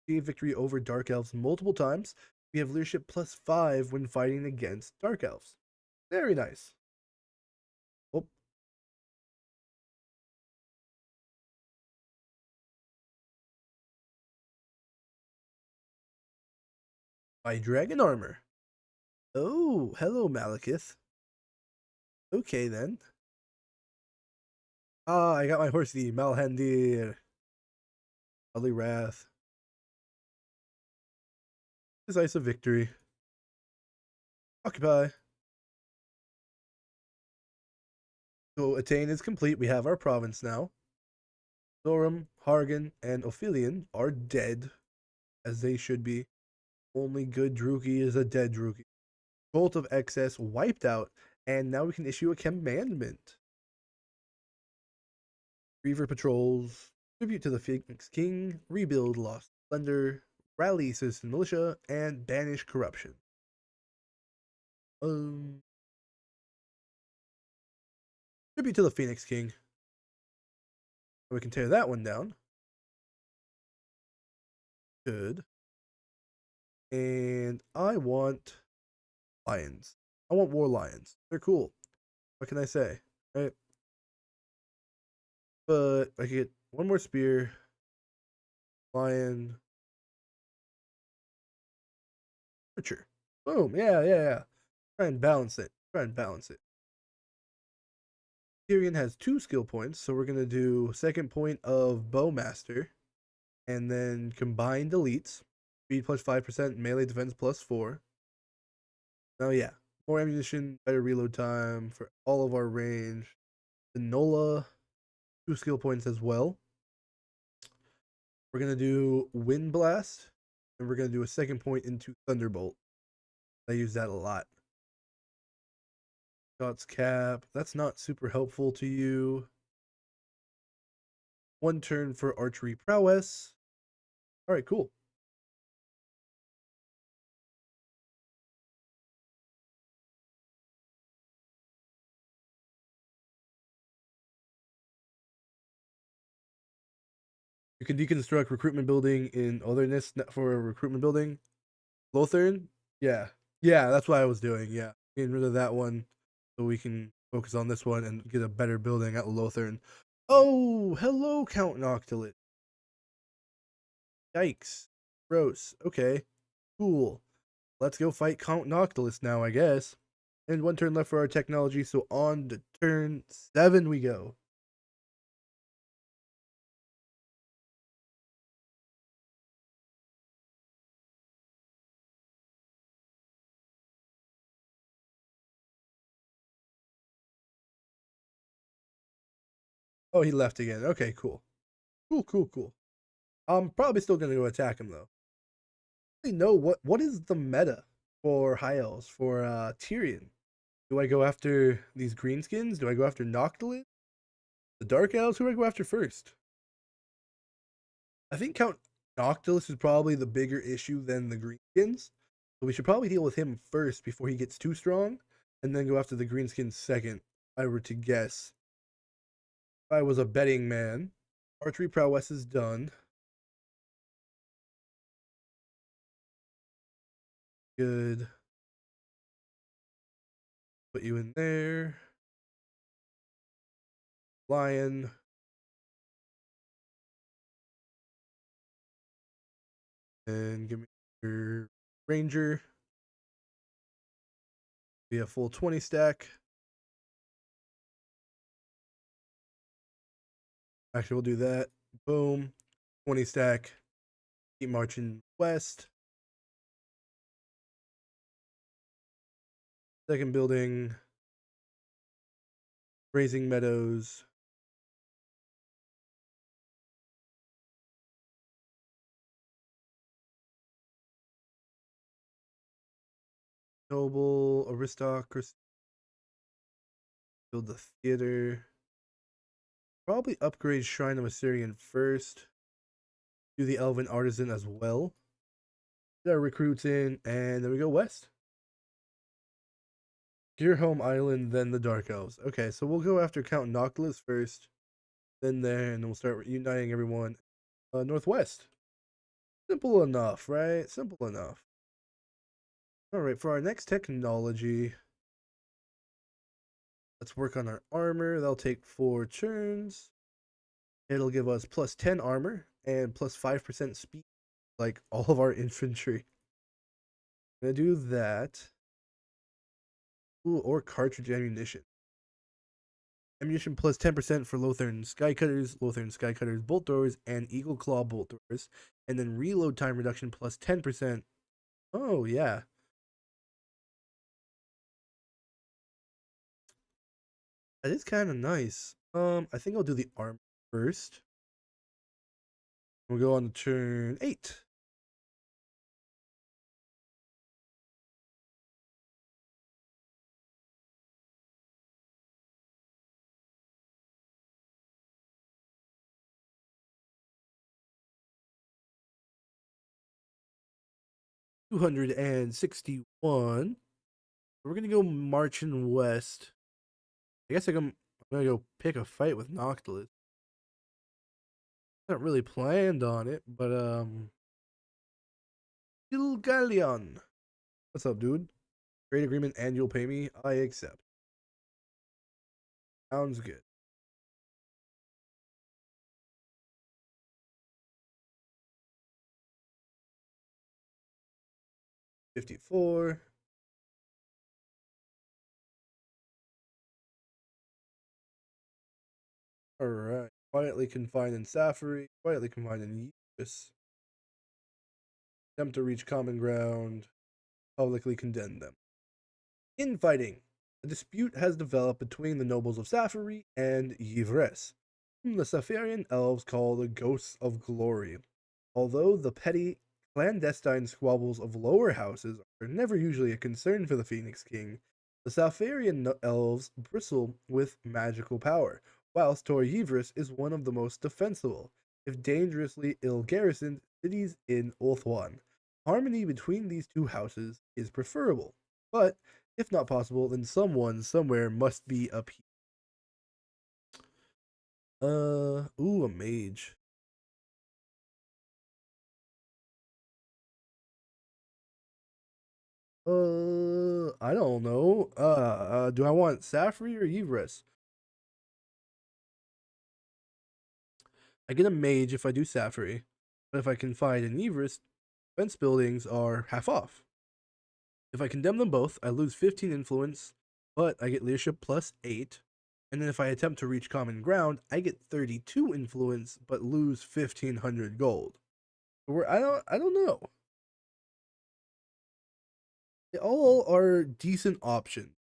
Achieve victory over Dark Elves multiple times. We have leadership +5 when fighting against Dark Elves. Very nice. Oh. My dragon armor. Oh, hello, Malekith. Okay, then. Ah, I got my horsey, Malhandir. Godly Wrath. Decisive victory. Occupy. So, Attain is complete. We have our province now. Thorum, Hargan, and Ophelion are dead, as they should be. Only good Druki is a dead Druki. Bolt of Excess wiped out, and now we can issue a commandment. Reaver patrols, tribute to the Phoenix King, rebuild lost splendor, rally citizen militia, and banish corruption. Tribute to the Phoenix King. We can tear that one down. Good. And I want lions. I want war lions. They're cool. What can I say? Right? But I could get one more spear. Lion. Archer. Boom. Yeah. Try and balance it. Tyrion has 2 skill points, so we're gonna do second point of Bowmaster, and then combined elites. Speed plus 5%, melee defense plus 4. Now yeah, more ammunition, better reload time for all of our range. The Nola, 2 skill points as well. We're gonna do Wind Blast, and we're gonna do a second point into Thunderbolt. I use that a lot. Shots cap, that's not super helpful to you. 1 turn for archery prowess. All right, cool. You can deconstruct recruitment building in otherness for a recruitment building. Lothern? Yeah. Yeah, that's what I was doing. Yeah. Getting rid of that one so we can focus on this one and get a better building at Lothern. Oh, hello, Count Noctilus. Yikes. Gross. Okay. Cool. Let's go fight Count Noctilus now, I guess. And 1 turn left for our technology, so on to turn 7 we go. Oh, he left again. Okay, cool. Cool. I'm probably still gonna go attack him though. I don't know what is the meta for high elves for Tyrion. Do I go after these greenskins? Do I go after Noctilus? The dark elves? Who do I go after first? I think Count Noctilus is probably the bigger issue than the greenskins. So we should probably deal with him first before he gets too strong, and then go after the greenskins second. If I were to guess. If I was a betting man. Archery prowess is done. Good. Put you in there. Lion. And give me your ranger. Be a full 20 stack. Actually, we'll do that. Boom. 20 stack. Keep marching west. Second building. Grazing meadows. Noble aristocracy. Build the theater. Probably upgrade Shrine of Assyrian first. Do the Elven Artisan as well. Get our recruits in, and then we go west. Gear Home Island, then the Dark Elves. Okay, so we'll go after Count Noctilus first, then there, and then we'll start uniting everyone northwest. Simple enough, right? Simple enough. All right, for our next technology, let's work on our armor. That'll take 4 turns. It'll give us plus 10 armor and plus 5% speed, like all of our infantry. gonna do that. Ooh, or cartridge ammunition. Ammunition plus 10% for Lothern Skycutters, Lothern Skycutters bolt throwers, and Eagle Claw bolt throwers. And then reload time reduction plus 10%. Oh, yeah. That is kind of nice. I think I'll do the arm first. We'll go on to turn 8. $261. We're gonna go marching west. I guess I'm gonna go pick a fight with Noctilus. Not really planned on it, but Gilgallion. What's up, dude? Trade agreement and you'll pay me. I accept. Sounds good. $54. All right. Quietly confined in Safari. Quietly confined in Ypres. Attempt to reach common ground. Publicly condemn them. Infighting. A dispute has developed between the nobles of Safari and Yvres, whom the Safarian elves call the Ghosts of Glory. Although the petty, clandestine squabbles of lower houses are never usually a concern for the Phoenix King, the Safarian elves bristle with magical power, whilst Tor Yvres is one of the most defensible, if dangerously ill garrisoned, cities in Ulthuan. Harmony between these two houses is preferable, but if not possible, then someone somewhere must be appeased. Ooh, a mage. I don't know. Do I want Safri or Yvres? I get a mage if I do Safri, but if I confide in Yvres, defense buildings are half off. If I condemn them both, I lose 15 influence, but I get leadership plus 8. And then if I attempt to reach common ground, I get 32 influence, but lose 1500 gold. I don't know. They all are decent options.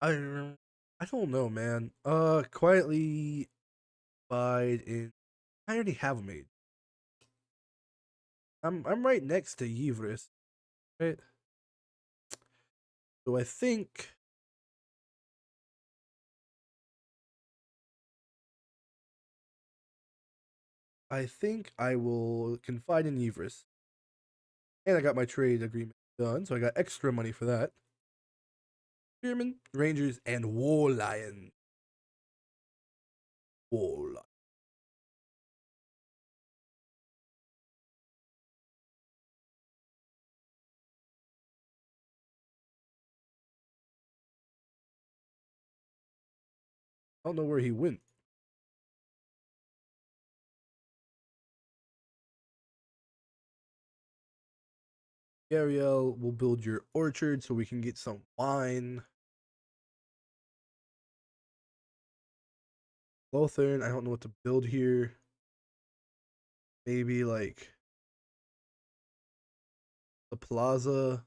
I I don't know, man. Quietly bide in. I already have a mage. I'm right next to Yvris, right? So I think I will confide in Yvris. And I got my trade agreement done, so I got extra money for that. Spearmen, Rangers, and War Lion. War Lion. I don't know where he went. Ariel will build your orchard so we can get some wine. Lothern, I don't know what to build here. Maybe like the plaza.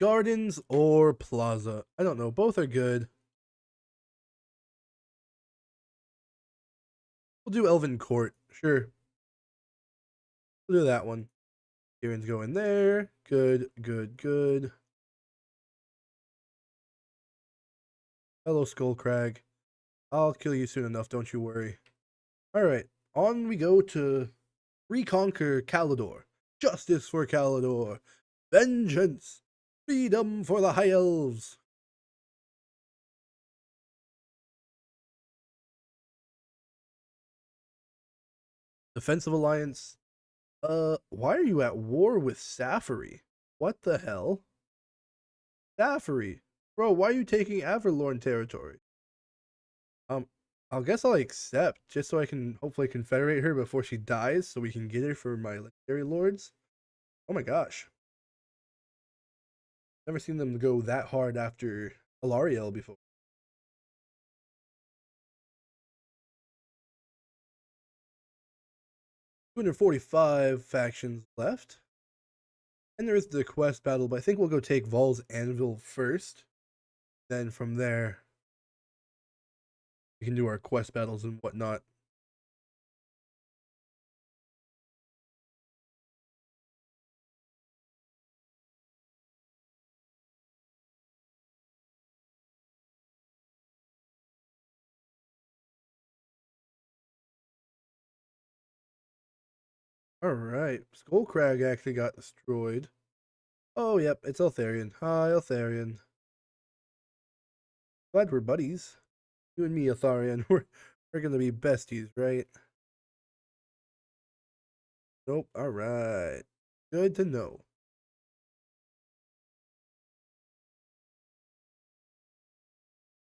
Gardens or plaza. I don't know. Both are good. We'll do Elven Court. Sure. We'll do that one. Tyrion's going there. Good, good, good. Hello, Skullcrag. I'll kill you soon enough, don't you worry. Alright, on we go to reconquer Calidor. Justice for Calidor. Vengeance. Freedom for the High Elves. Defensive Alliance. Why are you at war with Safari? What the hell? Safari. Bro, why are you taking Averlorn territory? Um, I guess I'll accept, just so I can hopefully confederate her before she dies, so we can get her for my legendary lords. Oh my gosh. Never seen them go that hard after Alariel before. 245 factions left. And there is the quest battle, but I think we'll go take Vol's Anvil first. Then from there, we can do our quest battles and whatnot. Alright, Skullcrag actually got destroyed. Oh, yep, it's Eltharion. Hi, Eltharion. Glad we're buddies. You and me, Eltharion, we're gonna be besties, right? Nope, alright. Good to know.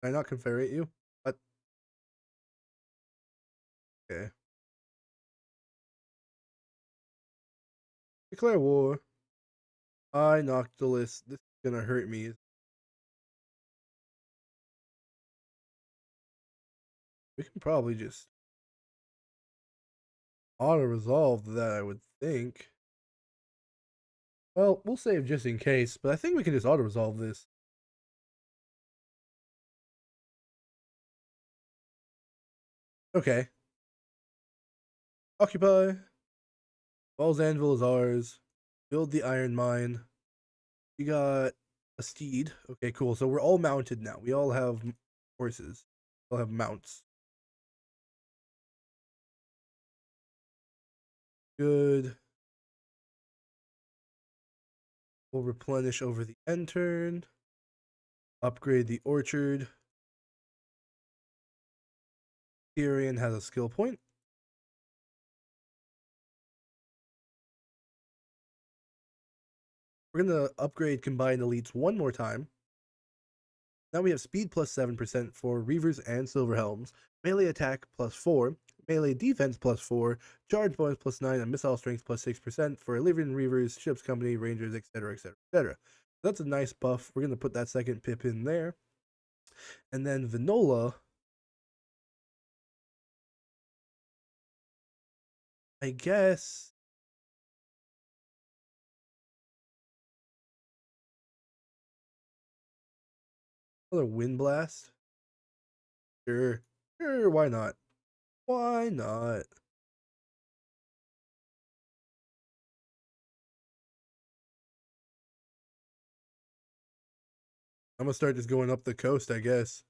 Can I not confederate you? What? Okay. Declare war. I knocked the list. This is gonna hurt me. We can probably just auto-resolve that, I would think. Well, we'll save just in case, but I think we can just auto-resolve this. Okay. Occupy. Ball's Anvil is ours. Build the iron mine. We got a steed. Okay, cool. So we're all mounted now. We all have horses. We all have mounts. Good. We'll replenish over the end turn. Upgrade the orchard. Tyrion has a skill point. We're going to upgrade combined elites one more time. Now we have speed plus 7% for Reavers and Silverhelms, melee attack plus 4, melee defense plus 4, charge bonus plus 9, and missile strength plus 6% for Illyrian Reavers, Ships Company, Rangers, etc., etc., etc. That's a nice buff. We're going to put that second pip in there. And then Vinola, I guess. Another Wind Blast. Sure. Sure, why not? Why not? I'm gonna start just going up the coast, I guess.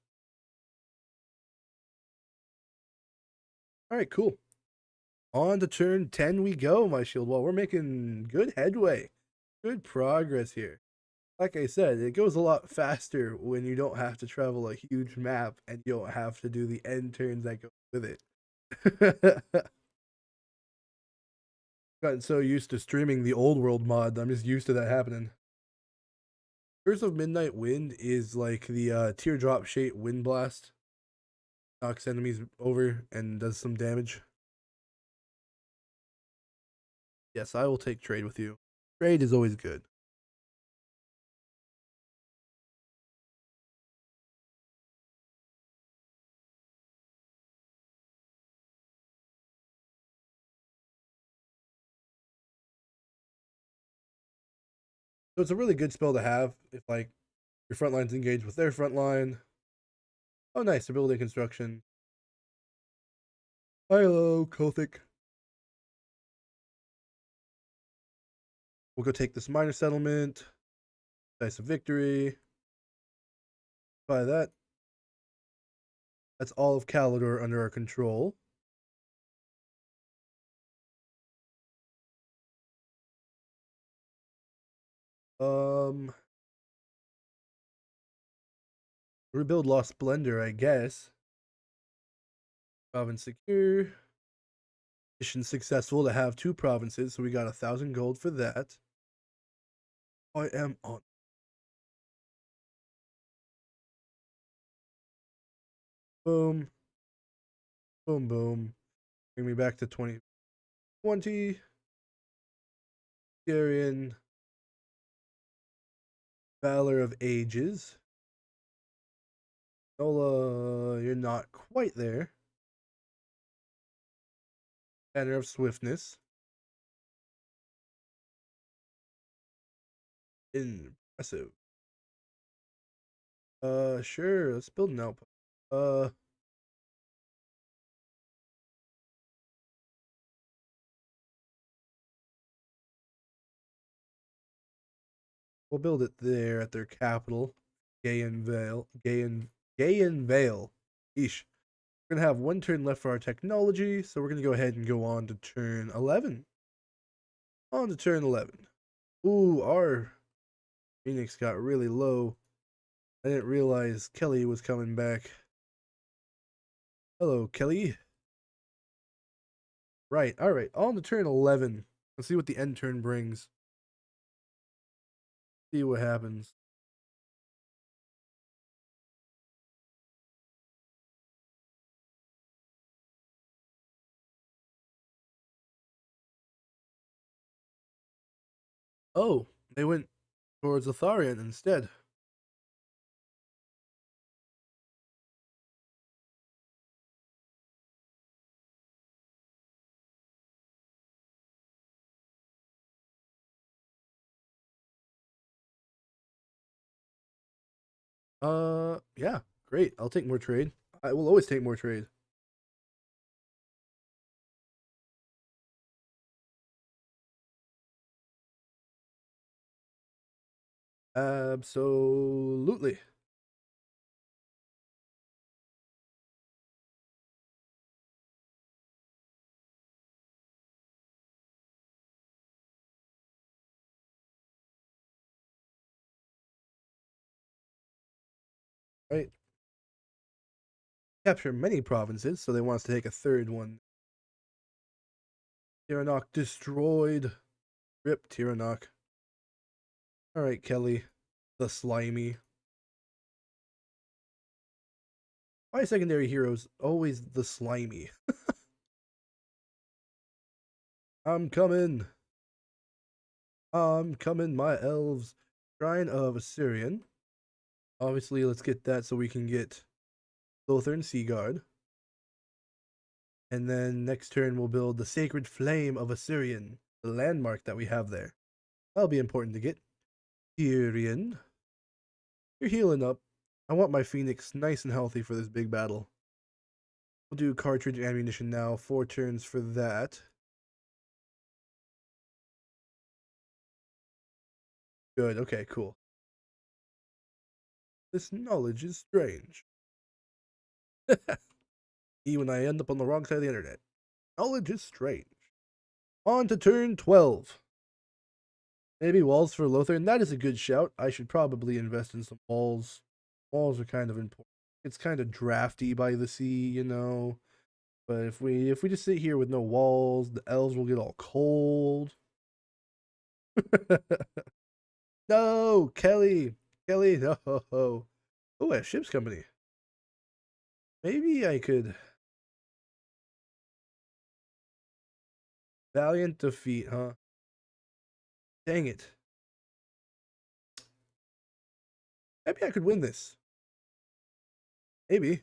Alright, cool. On to turn 10 we go, my shield wall. We're making good headway. Good progress here. Like I said, it goes a lot faster when you don't have to travel a huge map and you don't have to do the end turns that go with it. Gotten so used to streaming the old world mod, I'm just used to that happening. Curse of Midnight Wind is like the teardrop shaped wind blast. Knocks enemies over and does some damage. Yes, I will take trade with you. Trade is always good. So it's a really good spell to have if like your front line's engaged with their front line. Oh nice, they're building construction. Hello, Kothic. We'll go take this minor settlement. Dice of victory. Buy that. That's all of Kaamellotte under our control. Rebuild Lost Splendor, I guess. Province secure. Mission successful to have 2 provinces, so we got 1,000 gold for that. I am on. Boom. Boom, boom. Bring me back to 2020. Tyrion. Valor of Ages. Nola, you're not quite there. Banner of Swiftness. Impressive. Sure. Let's build an outpost. We'll build it there at their capital, Gayen Vale. Gayen Vale. Eesh. We're gonna have 1 turn left for our technology, so we're gonna go ahead and go on to turn 11. On to turn 11. Ooh, our Phoenix got really low. I didn't realize Kelly was coming back. Hello, Kelly. Right, alright, on to turn 11. Let's see what the end turn brings. See what happens. Oh, they went towards Lotharian instead. Yeah, great. I'll take more trade. I will always take more trade. Absolutely. Right. Capture many provinces, so they want us to take a third one. Tyrannoch destroyed. Rip Tyrannoch. Alright, Kelly. The slimy. My secondary heroes always the slimy. I'm coming. I'm coming, my elves. Shrine of Assyrian. Obviously, let's get that so we can get Lothar and Seaguard. And then next turn, we'll build the Sacred Flame of Assyrian, the landmark that we have there. That'll be important to get. Tyrion. You're healing up. I want my Phoenix nice and healthy for this big battle. We'll do cartridge ammunition now. 4 turns for that. Good. Okay, cool. This knowledge is strange. Even I end up on the wrong side of the internet. Knowledge is strange. On to turn 12. Maybe walls for Lothar, and that is a good shout. I should probably invest in some walls. Walls are kind of important. It's kind of drafty by the sea, you know. But if we just sit here with no walls, the elves will get all cold. No, Kelly. Kelly, no. Oh, a ship's company. Maybe I could. Valiant defeat, huh? Dang it. Maybe I could win this. Maybe.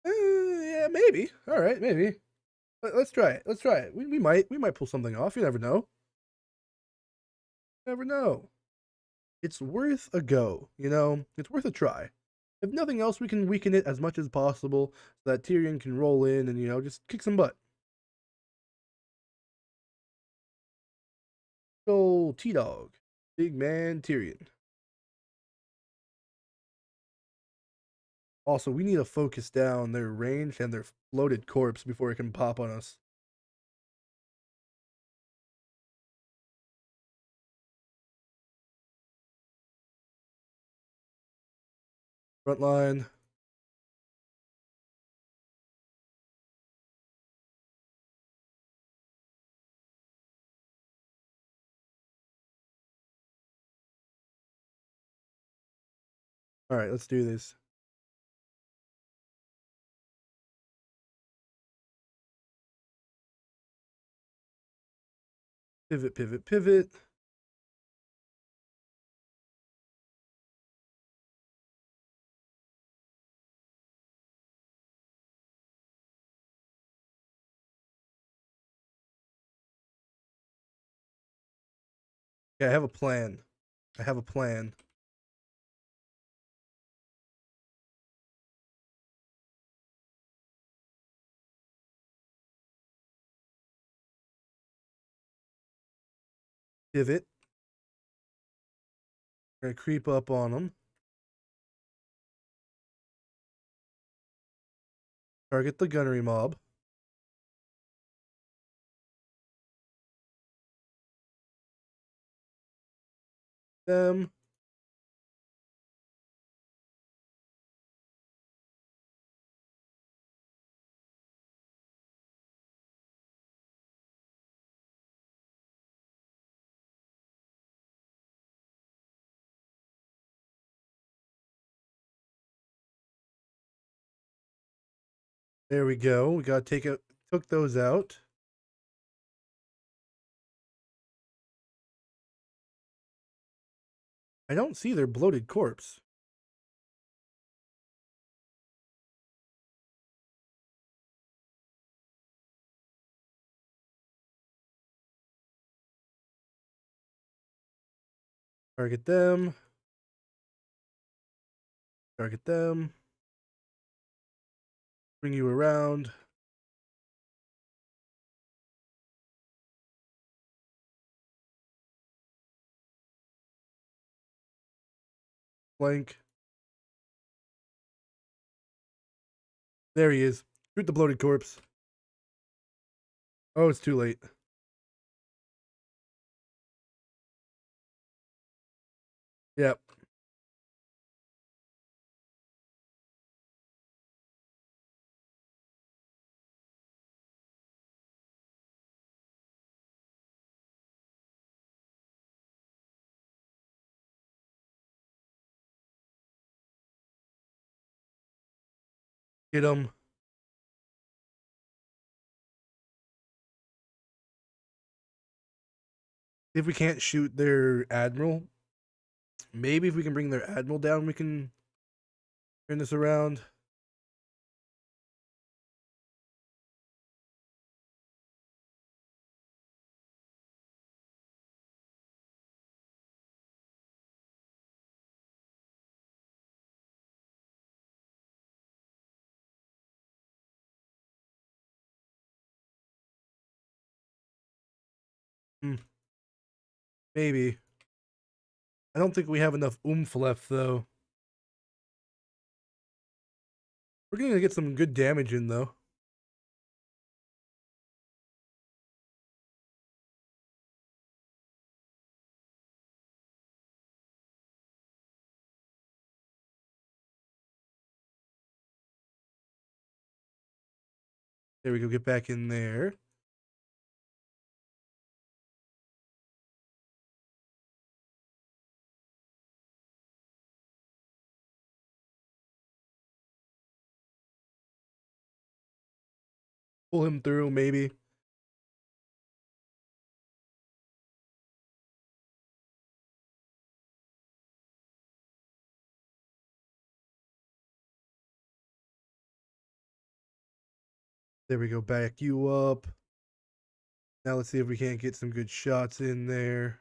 Yeah, maybe. All right, maybe. Let's try it. Let's try it. We might pull something off. You never know. Never know. It's worth a go. You know, it's worth a try. If nothing else, we can weaken it as much as possible so that Tyrion can roll in and just kick some butt. Go T-Dog, big man Tyrion. Also, we need to focus down their range and their floated corpse before it can pop on us. Front line. All right, let's do this. Pivot, pivot, pivot. Yeah, I have a plan. I have a plan. Pivot. We're gonna creep up on them. Target the gunnery mob. Them. There we go. We gotta took those out. I don't see their bloated corpse. Target them. Target them. Bring you around. Flank. There he is. Shoot the bloated corpse. Oh, it's too late. Yep. Get him. If we can't shoot their admiral, maybe if we can bring their admiral down, we can turn this around. Maybe. I don't think we have enough oomph left, though. We're going to get some good damage in, though. There we go. Get back in there. Pull him through, maybe. There we go. Back you up. Now let's see if we can't get some good shots in there.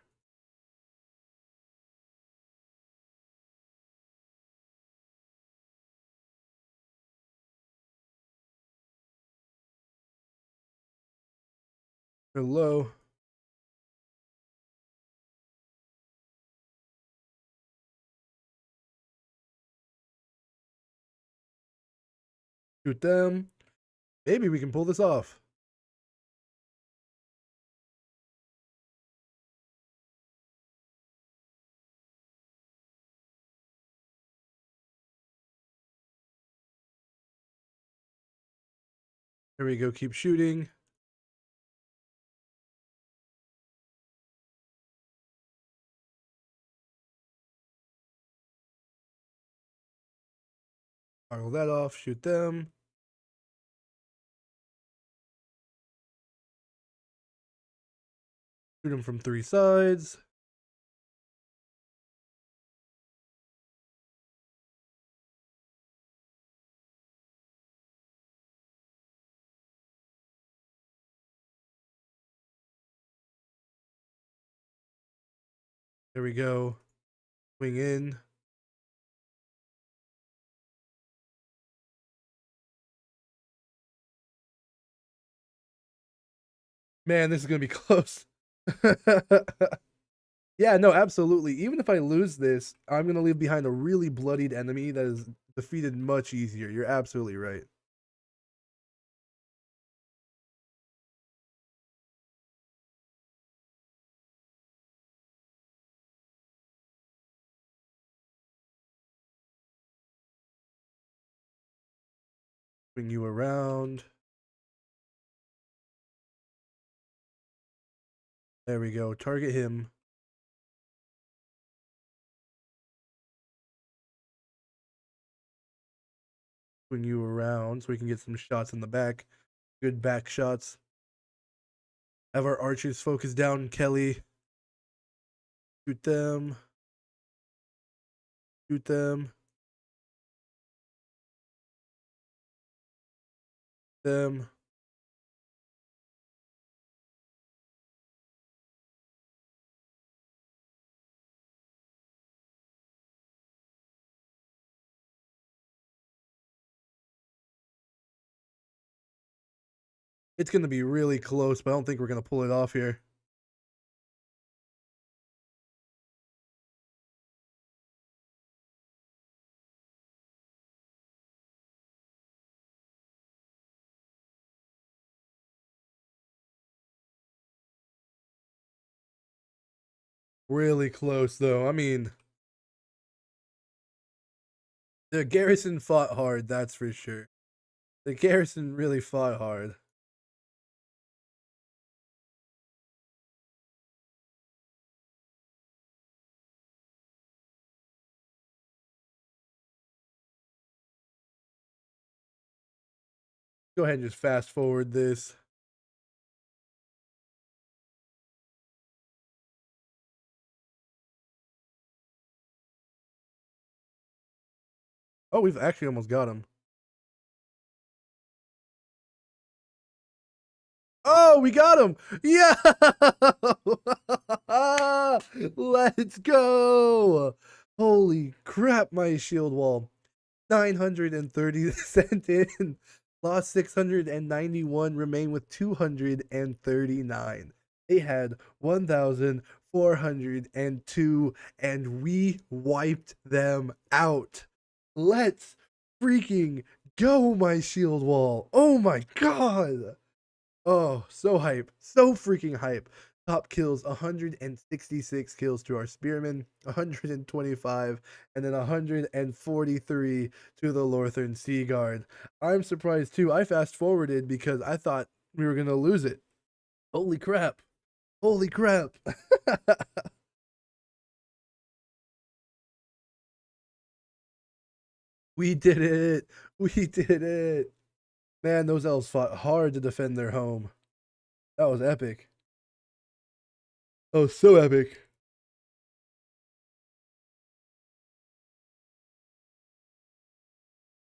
Hello. Shoot them. Maybe we can pull this off. Here we go. Keep shooting. Toggle that off. Shoot them. Shoot them from 3 sides. There we go. Swing in. Man, this is going to be close. Yeah, no, absolutely. Even if I lose this, I'm going to leave behind a really bloodied enemy that is defeated much easier. You're absolutely right. Bring you around. There we go. Target him. Bring you around so we can get some shots in the back. Good back shots. Have our archers focus down Kelly. Shoot them. Shoot them. Them. It's going to be really close, but I don't think we're going to pull it off here. Really close, though. I mean, the garrison fought hard, that's for sure. The garrison really fought hard. Go ahead and just fast forward this. Oh, we've actually almost got him. Oh, we got him. Yeah. Let's go. Holy crap, my shield wall. 930 sent in. Lost 691, remain with 239. They had 1,402, and we wiped them out. Let's freaking go, my shield wall. Oh my god. Oh, so hype. So freaking hype. Top kills, 166 kills to our spearmen, 125, and then 143 to the Lorthern Sea Guard. I'm surprised too. I fast forwarded because I thought we were going to lose it. Holy crap. Holy crap. We did it. We did it. Man, those elves fought hard to defend their home. That was epic. Oh, so epic.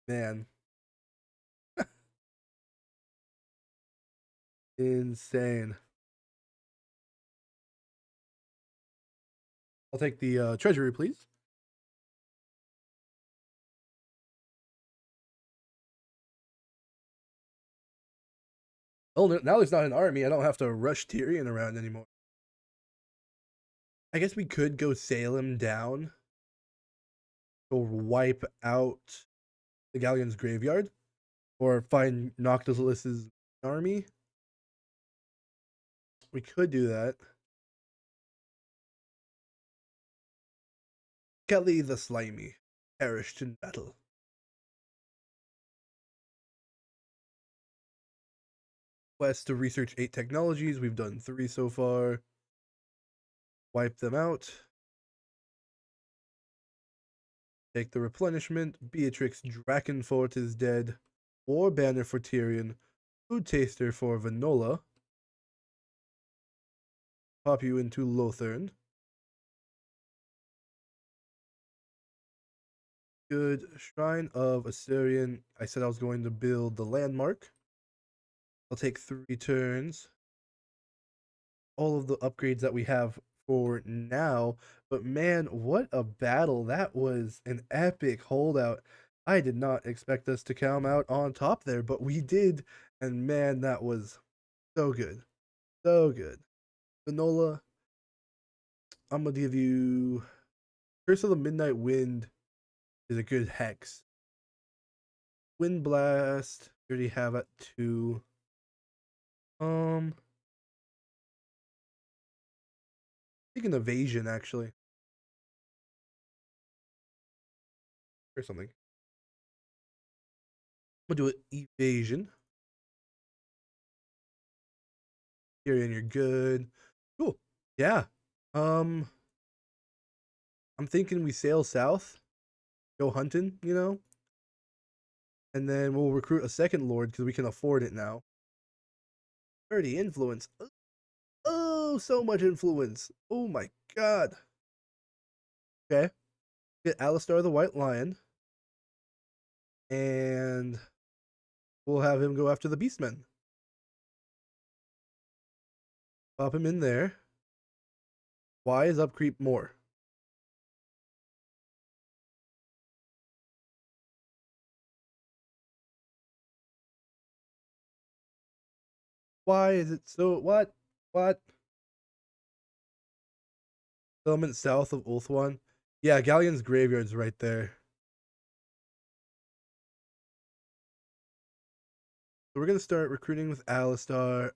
Man. Insane. I'll take the treasury, please. Oh, now there's not an army. I don't have to rush Tyrion around anymore. I guess we could go sail him down. Go wipe out the Galleon's graveyard. or find Noctilus's army. We could do that. Kelly the Slimy perished in battle. Quest to research 8 technologies. We've done 3 so far. Wipe them out. Take the replenishment. Beatrix Drakenfort is dead. War Banner for Tyrion. Food Taster for Vanola. Pop you into Lothern. Good. Shrine of Assyrian. I said I was going to build the landmark. I'll take 3 turns. All of the upgrades that we have for now. But man, what a battle. That was an epic holdout. I did not expect us to come out on top there, but we did. And man, that was so good. So good. Vanola, I'm going to give you Curse of the Midnight Wind is a good hex. Wind Blast, we already have at 2. I think an evasion actually. Or something. I'm gonna do an evasion. Tyrion, you're good. Cool. Yeah. I'm thinking we sail south, go hunting, and then we'll recruit a second lord because we can afford it now. 30 influence. Oh, so much influence. Oh my god. Okay. Get Alistar the White Lion. And we'll have him go after the Beastmen. Pop him in there. Why is upcreep more? Why is it so? What? What? Settlement south of Ulthuan. Yeah, Galleon's graveyard's right there. So we're gonna start recruiting with Alistar.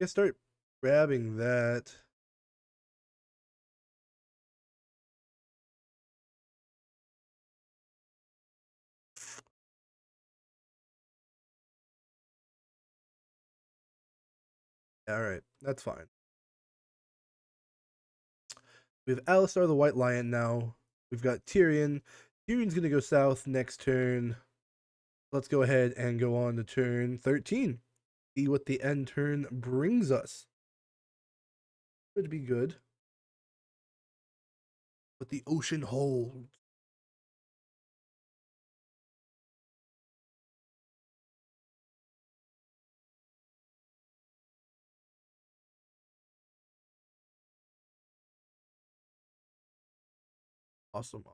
Let's start grabbing that. All right, that's fine. We have Alistar the White Lion now. We've got Tyrion. Tyrion's gonna go south next turn. Let's go ahead and go on to turn 13. See what the end turn brings us. Could be good. What the ocean holds. Awesome.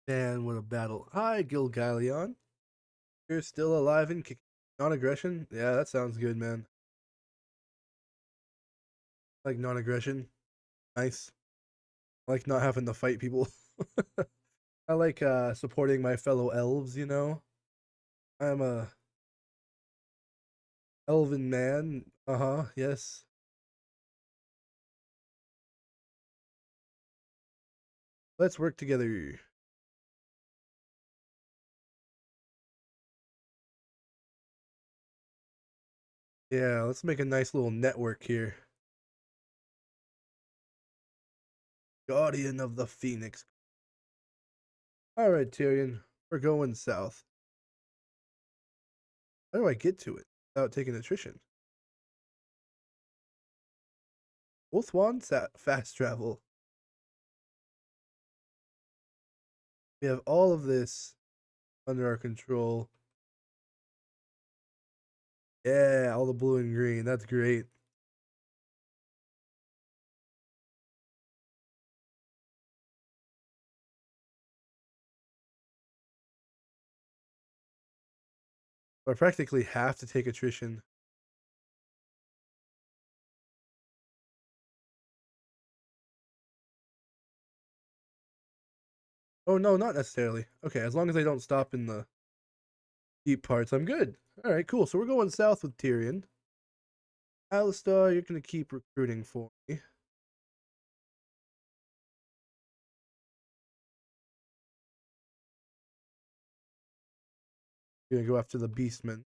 Man, what a battle. Hi, Gilgallion. You're still alive and kicking. Non-aggression? Yeah, that sounds good, man. Like non-aggression. Nice. I like not having to fight people. I like supporting my fellow elves. I'm a elven man. Uh-huh, yes. Let's work together. Yeah, let's make a nice little network here. Guardian of the Phoenix. Alright, Tyrion. We're going south. How do I get to it without taking attrition? Ulthuan fast travel. We have all of this under our control. Yeah, all the blue and green. That's great. I practically have to take attrition. Oh, no, not necessarily. Okay, as long as I don't stop in the deep parts, I'm good. All right, cool. So we're going south with Tyrion. Alistar, you're going to keep recruiting for me. You're going to go after the Beastmen.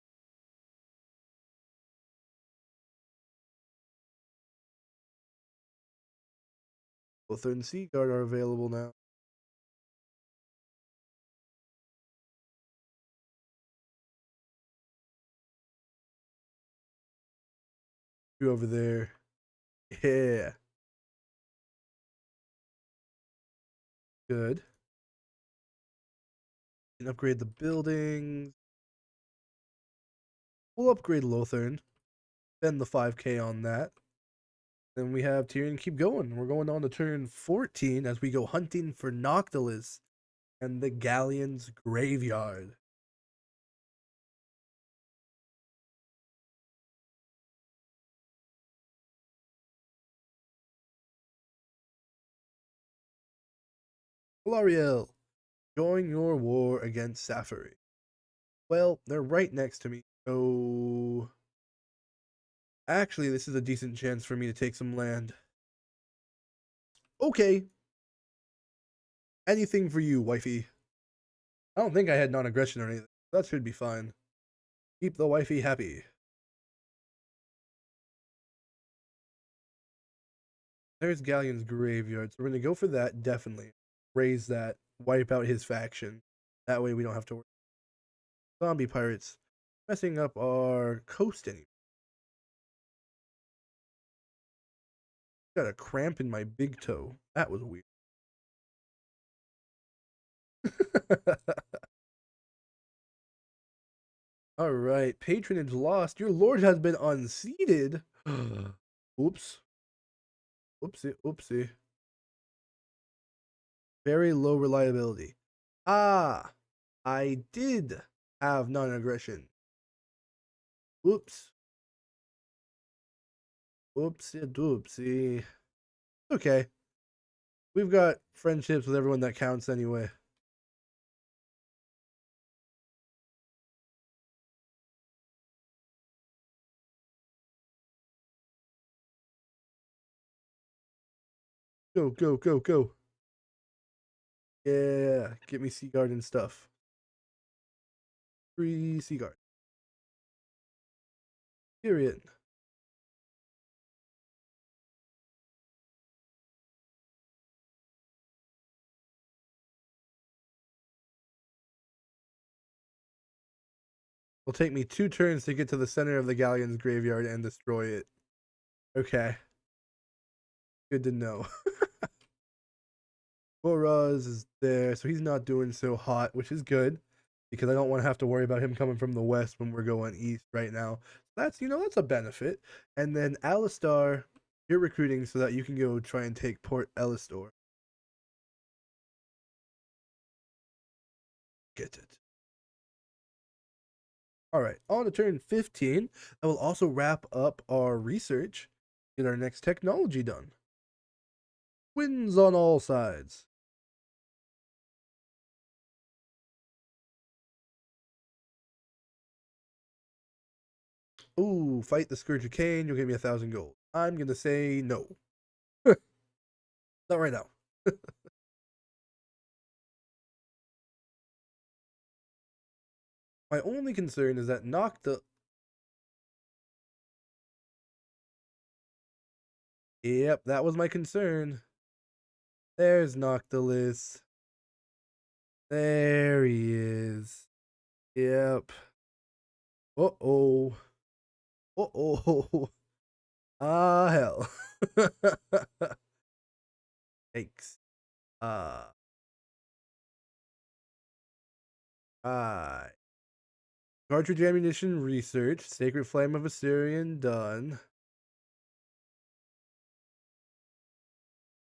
Ulthuan and Seaguard are available now. You over there. Yeah. Good. And upgrade the buildings. We'll upgrade Lothern. Spend the 5k on that. Then we have Tyrion keep going. We're going on to turn 14 as we go hunting for Noctiluss and the Galleon's graveyard. Glariel, join your war against Safari. Well, they're right next to me, so actually this is a decent chance for me to take some land. Okay. Anything for you, wifey. I don't think I had non-aggression or anything. That should be fine. Keep the wifey happy. There's Galleon's graveyard, so we're gonna go for that, definitely. Raise that, wipe out his faction. That way we don't have to worry. Zombie pirates messing up our coast anymore. Got a cramp in my big toe. That was weird. All right, patronage lost. Your lord has been unseated. Oops. Oopsie, oopsie. Very low reliability. Ah, I did have non-aggression. Oops. Oopsie doopsie. Okay. We've got friendships with everyone that counts anyway. Go, go, go, go. Yeah, get me Seaguard and stuff. Free Seaguard. Tyrion. It'll take me 2 turns to get to the center of the Galleon's graveyard and destroy it. Okay. Good to know. Boraz is there, so he's not doing so hot, which is good because I don't want to have to worry about him coming from the west when we're going east right now. That's a benefit. And then Alistar, you're recruiting so that you can go try and take Port Elistor. Get it. All right, on to turn 15. I will also wrap up our research, get our next technology done. Wins on all sides. Ooh, fight the Scourge of Cain, you'll give me 1,000 gold. I'm gonna say no. Not right now. My only concern is that Nocta. Yep, that was my concern. There's Noctilus. There he is. Yep. Uh oh. Uh oh. Ah, hell. Thanks. Ah. Cartridge ammunition research. Sacred Flame of Assyrian done.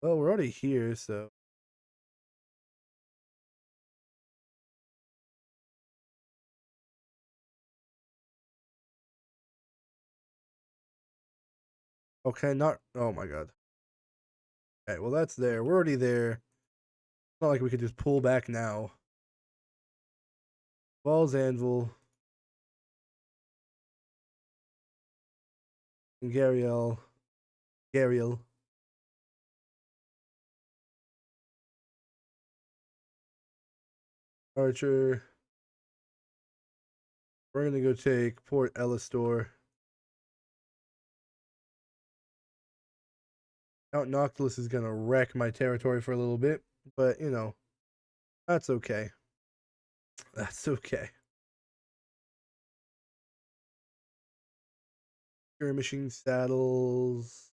Well, we're already here, so. Okay, not. Oh my god. Okay, well, that's there. We're already there. not like we could just pull back now. Balls, Anvil. And Gariel. Gariel. Archer. We're gonna go take Port Ellistor. Count Noctilus is gonna wreck my territory for a little bit, but you know, that's okay. That's okay. Skirmishing saddles.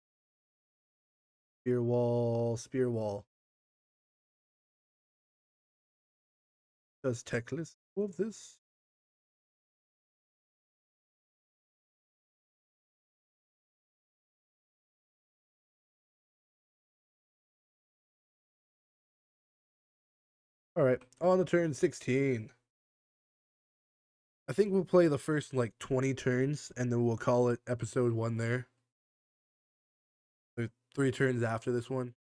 Spear wall. Spear wall. Does Teclis all of this? Alright, on to turn 16. I think we'll play the first like 20 turns and then we'll call it episode 1 there. There's 3 turns after this one.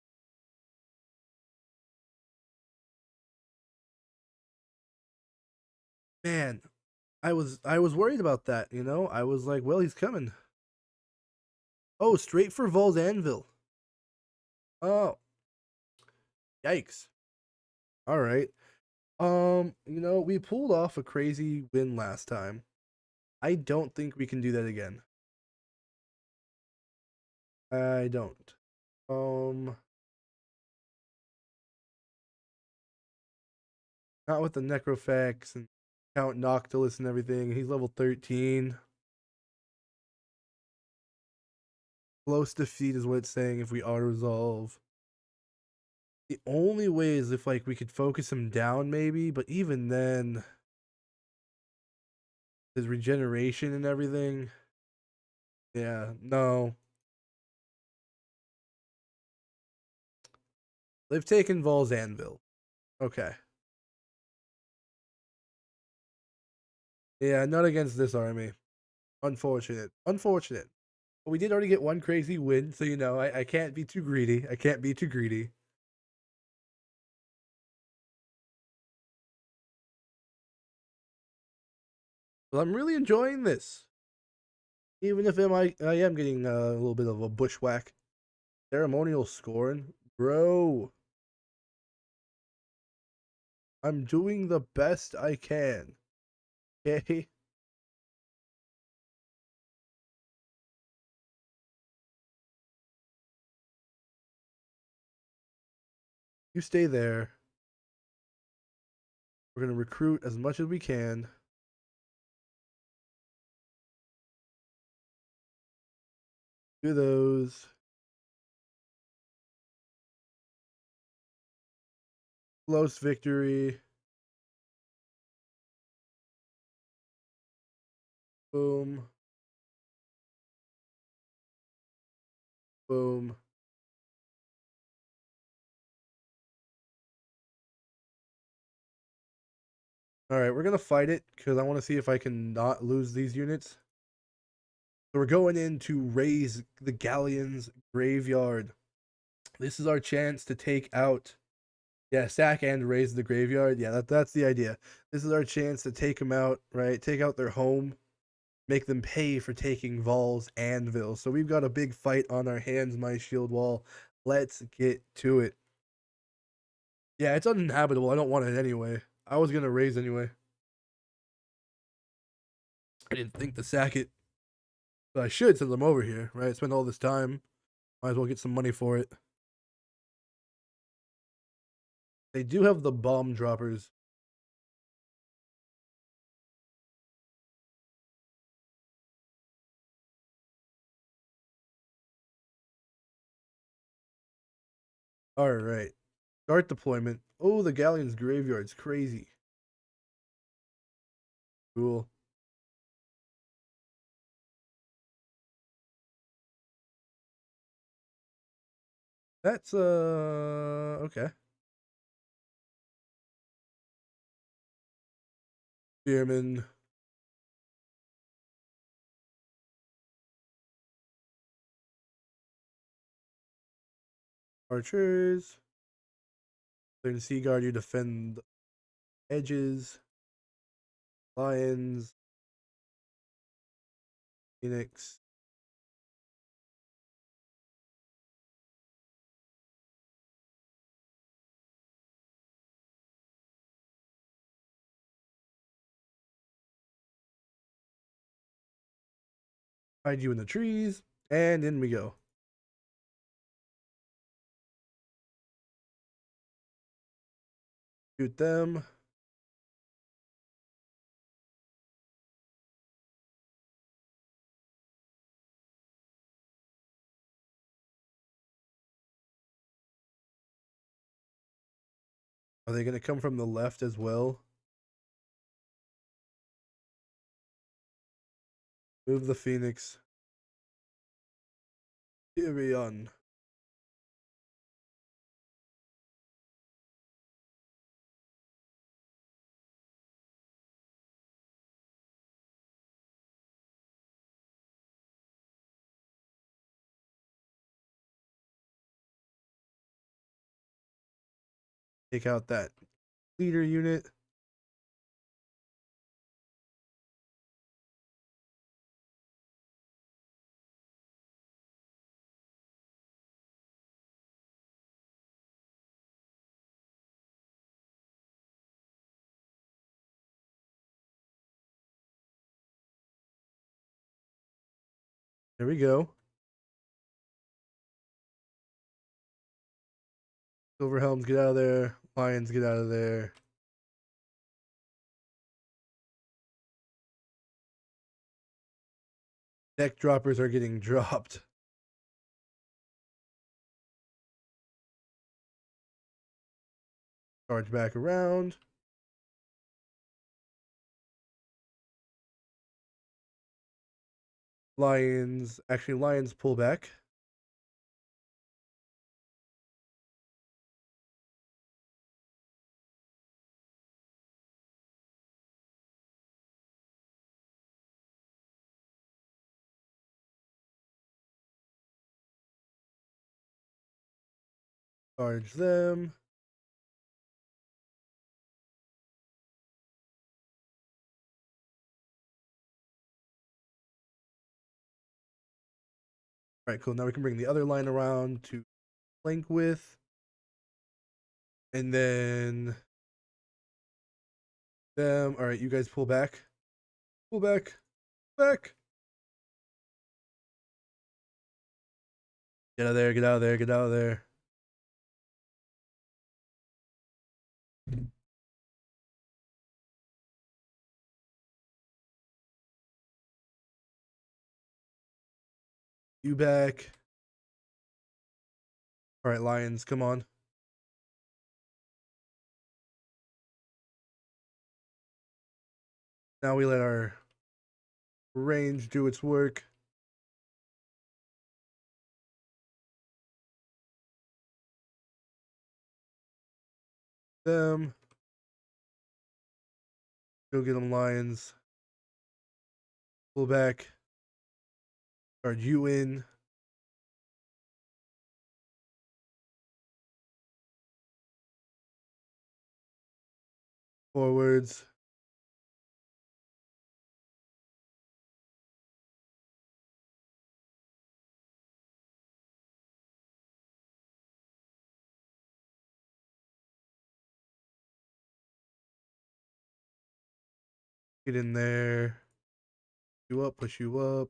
Man, I was worried about that, you know? I was like, well, he's coming. Oh, straight for Vol's Anvil. Oh, yikes. All right. You know, we pulled off a crazy win last time. I don't think we can do that again. I don't. Not with the Necrofax and Count Noctilus and everything. He's level 13. Close defeat is what it's saying if we auto resolve. The only way is if like we could focus him down maybe, but even then his regeneration and everything. Yeah, no. They've taken Vol's Anvil. Okay. Yeah, not against this army. Unfortunate. Unfortunate. But we did already get one crazy win, so you know, I can't be too greedy. I can't be too greedy. But I'm really enjoying this. Even if I am getting a little bit of a bushwhack. Ceremonial scorn? Bro. I'm doing the best I can. Okay? You stay there. We're going to recruit as much as we can. Do those. Close victory. Boom. Boom. All right, we're going to fight it because I want to see if I can not lose these units. So we're going in to raise the Galleon's graveyard. This is our chance to take out, yeah, sack and raise the graveyard. Yeah, that's the idea. This is our chance to take them out, right? Take out their home, make them pay for taking Vol's Anvil. So we've got a big fight on our hands, my shield wall. Let's get to it. Yeah, it's uninhabitable. I don't want it anyway. I was gonna raise anyway. I didn't think to sack it, but I should send them over here, right? Spend all this time. Might as well get some money for it. They do have the bomb droppers. All right. Start deployment. Oh, the Galleon's graveyard's crazy. Cool. That's okay. Spearman. Archers. Then Sea Guard, you defend edges. Lions. Phoenix. Hide you in the trees. And in we go. Shoot them. Are they going to come from the left as well? Move the Phoenix. Tyrion. Take out that leader unit. There we go. Silverhelms, get out of there. Lions, get out of there. Deck droppers are getting dropped. Charge back around. Lions, actually, Lions pull back. Charge them. All right, cool. Now we can bring the other line around to flank with. And then them. All right, you guys pull back. Pull back. Back. Get out of there. Get out of there. Get out of there. You back. All right, Lions, come on. Now we let our range do its work. Them. Go get them, Lions. Pull back. Charge you in. Forwards. Get in there. You up, push you up.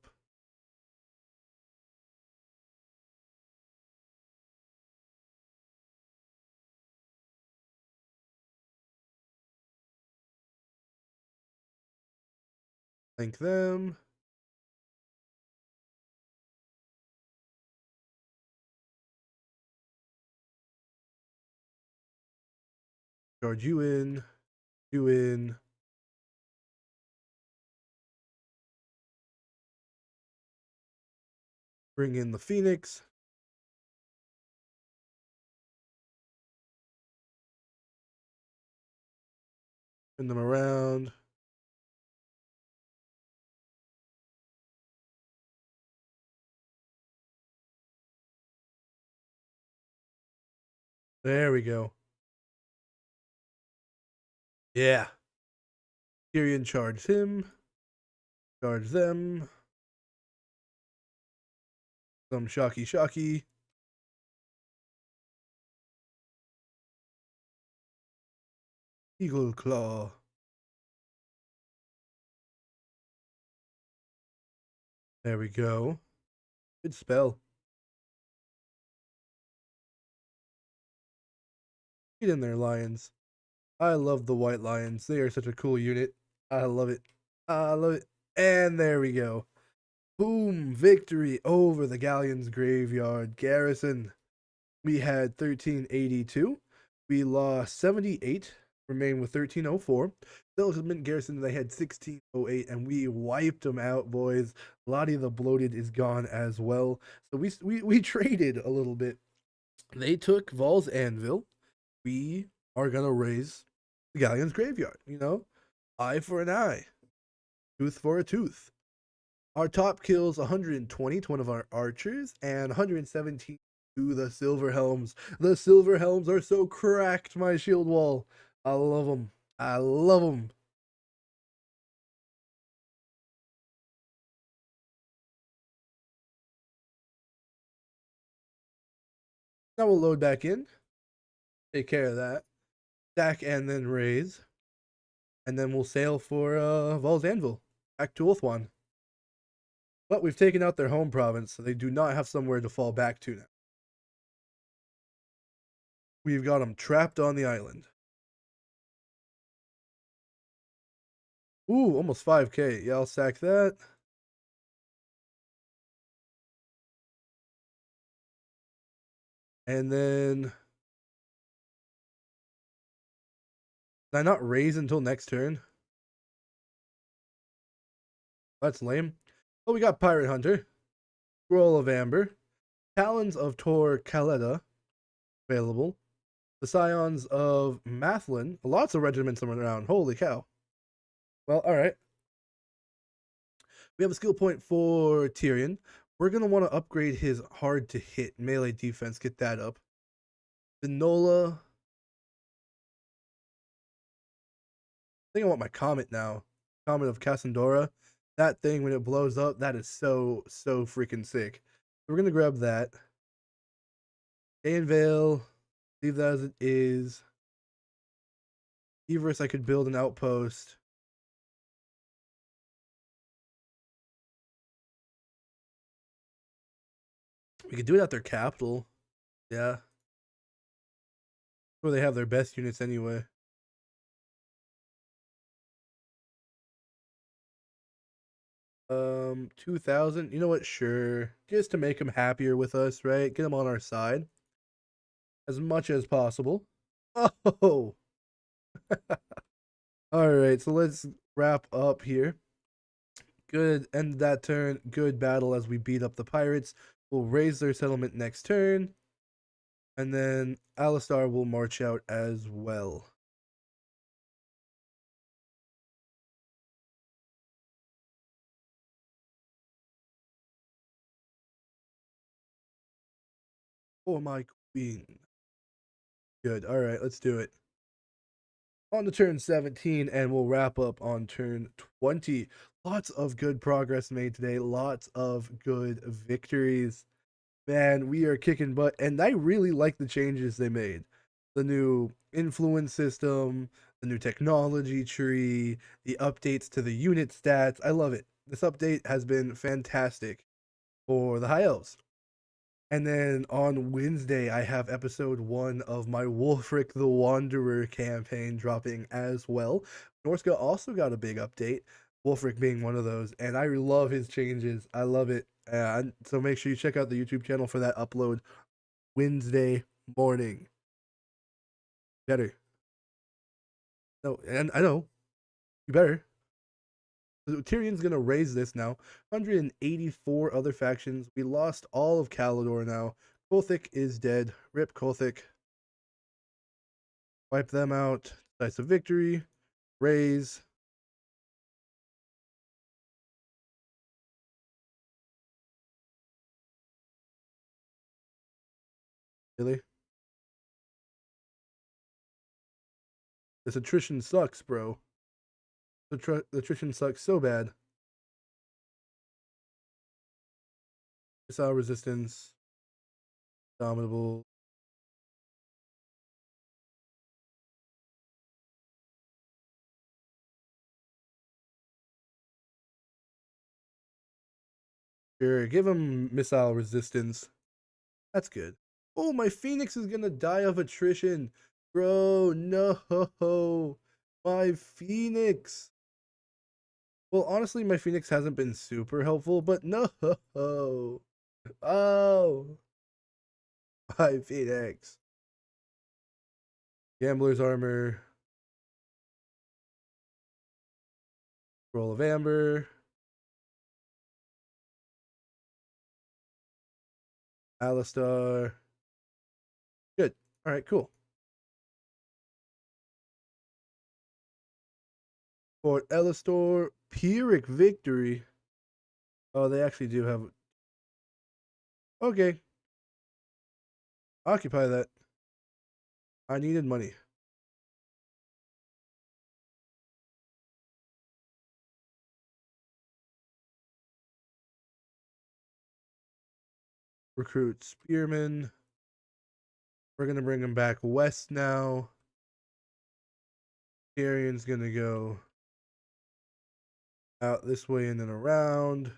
Flank them. Charge you in. You in. Bring in the Phoenix. Turn them around. There we go. Yeah. Tyrion charged him. Charge them. Some shocky. Eagle Claw. There we go. Good spell. Get in there, lions. I love the white lions. They are such a cool unit. I love it. I love it. And there we go. Boom. Victory over the Galleon's Graveyard Garrison. We had 1382. We lost 78. Remained with 1304. Settlement Garrison, they had 1608, and we wiped them out, boys. Lottie the Bloated is gone as well. So we traded a little bit. They took Vol's Anvil. We are gonna raise the Galleon's Graveyard. You know, eye for an eye, tooth for a tooth. Our top kills 120 to one of our archers and 117 to the Silver Helms. The Silver Helms are so cracked, my shield wall. I love them. I love them. Now we'll load back in. Take care of that. Stack and then raise. And then we'll sail for Vol's Anvil. Back to Ulthuan. But we've taken out their home province, so they do not have somewhere to fall back to now. We've got them trapped on the island. Ooh, almost 5k. Yeah, I'll sack that. And then did I not raise until next turn? That's lame. Oh, we got Pirate Hunter, Scroll of Amber, Talons of Tor Kaamellotte available. The Scions of Mathlin. Lots of regiments around. Holy cow. Well, alright. We have a skill point for Tyrion. We're going to want to upgrade his hard to hit melee defense. Get that up. Vinola. I think I want my Comet now. Comet of Cassandora. That thing, when it blows up, that is so freaking sick. So we're going to grab that. Vale. Leave that as it is. Everus, I could build an outpost. We could do it at their capital. Yeah. Where they have their best units anyway. 2,000. You know what? Sure. Just to make them happier with us, right? Get them on our side as much as possible. Oh. All right. So let's wrap up here. Good. End that turn. Good battle as we beat up the pirates. We'll raise their settlement next turn. And then Alistar will march out as well. For my queen. Good. All right, let's do it. On to turn 17, and we'll wrap up on turn 20. Lots of good progress made today. Lots of good victories. Man, we are kicking butt, and I really like the changes they made. The new influence system, the new technology tree, the updates to the unit stats. I love it. This update has been fantastic for the High Elves. And then on Wednesday, I have episode 1 of my Wulfric the Wanderer campaign dropping as well. Norska also got a big update, Wulfric being one of those, and I love his changes. I love it. So make sure you check out the YouTube channel for that upload Wednesday morning. Better. No, and I know. You better. So Tyrion's gonna raise this now. 184 other factions. We lost all of Calidor now. Kolthik is dead. Rip Kolthik. Wipe them out. Decisive victory. Raise. Really? This attrition sucks, bro. The attrition sucks so bad. Missile resistance. Dominable. Sure, give him missile resistance. That's good. Oh, my Phoenix is gonna die of attrition. Bro, no. My Phoenix. Well, honestly, my Phoenix hasn't been super helpful, but no. Oh, my Phoenix. Gambler's armor. Roll of amber. Alistar. Good. All right, cool. Fort Elistor. Pyrrhic victory. Oh, they actually do have. Okay. Occupy that. I needed money. Recruit Spearman. We're going to bring him back west now. Tyrion's going to go out this way and then around.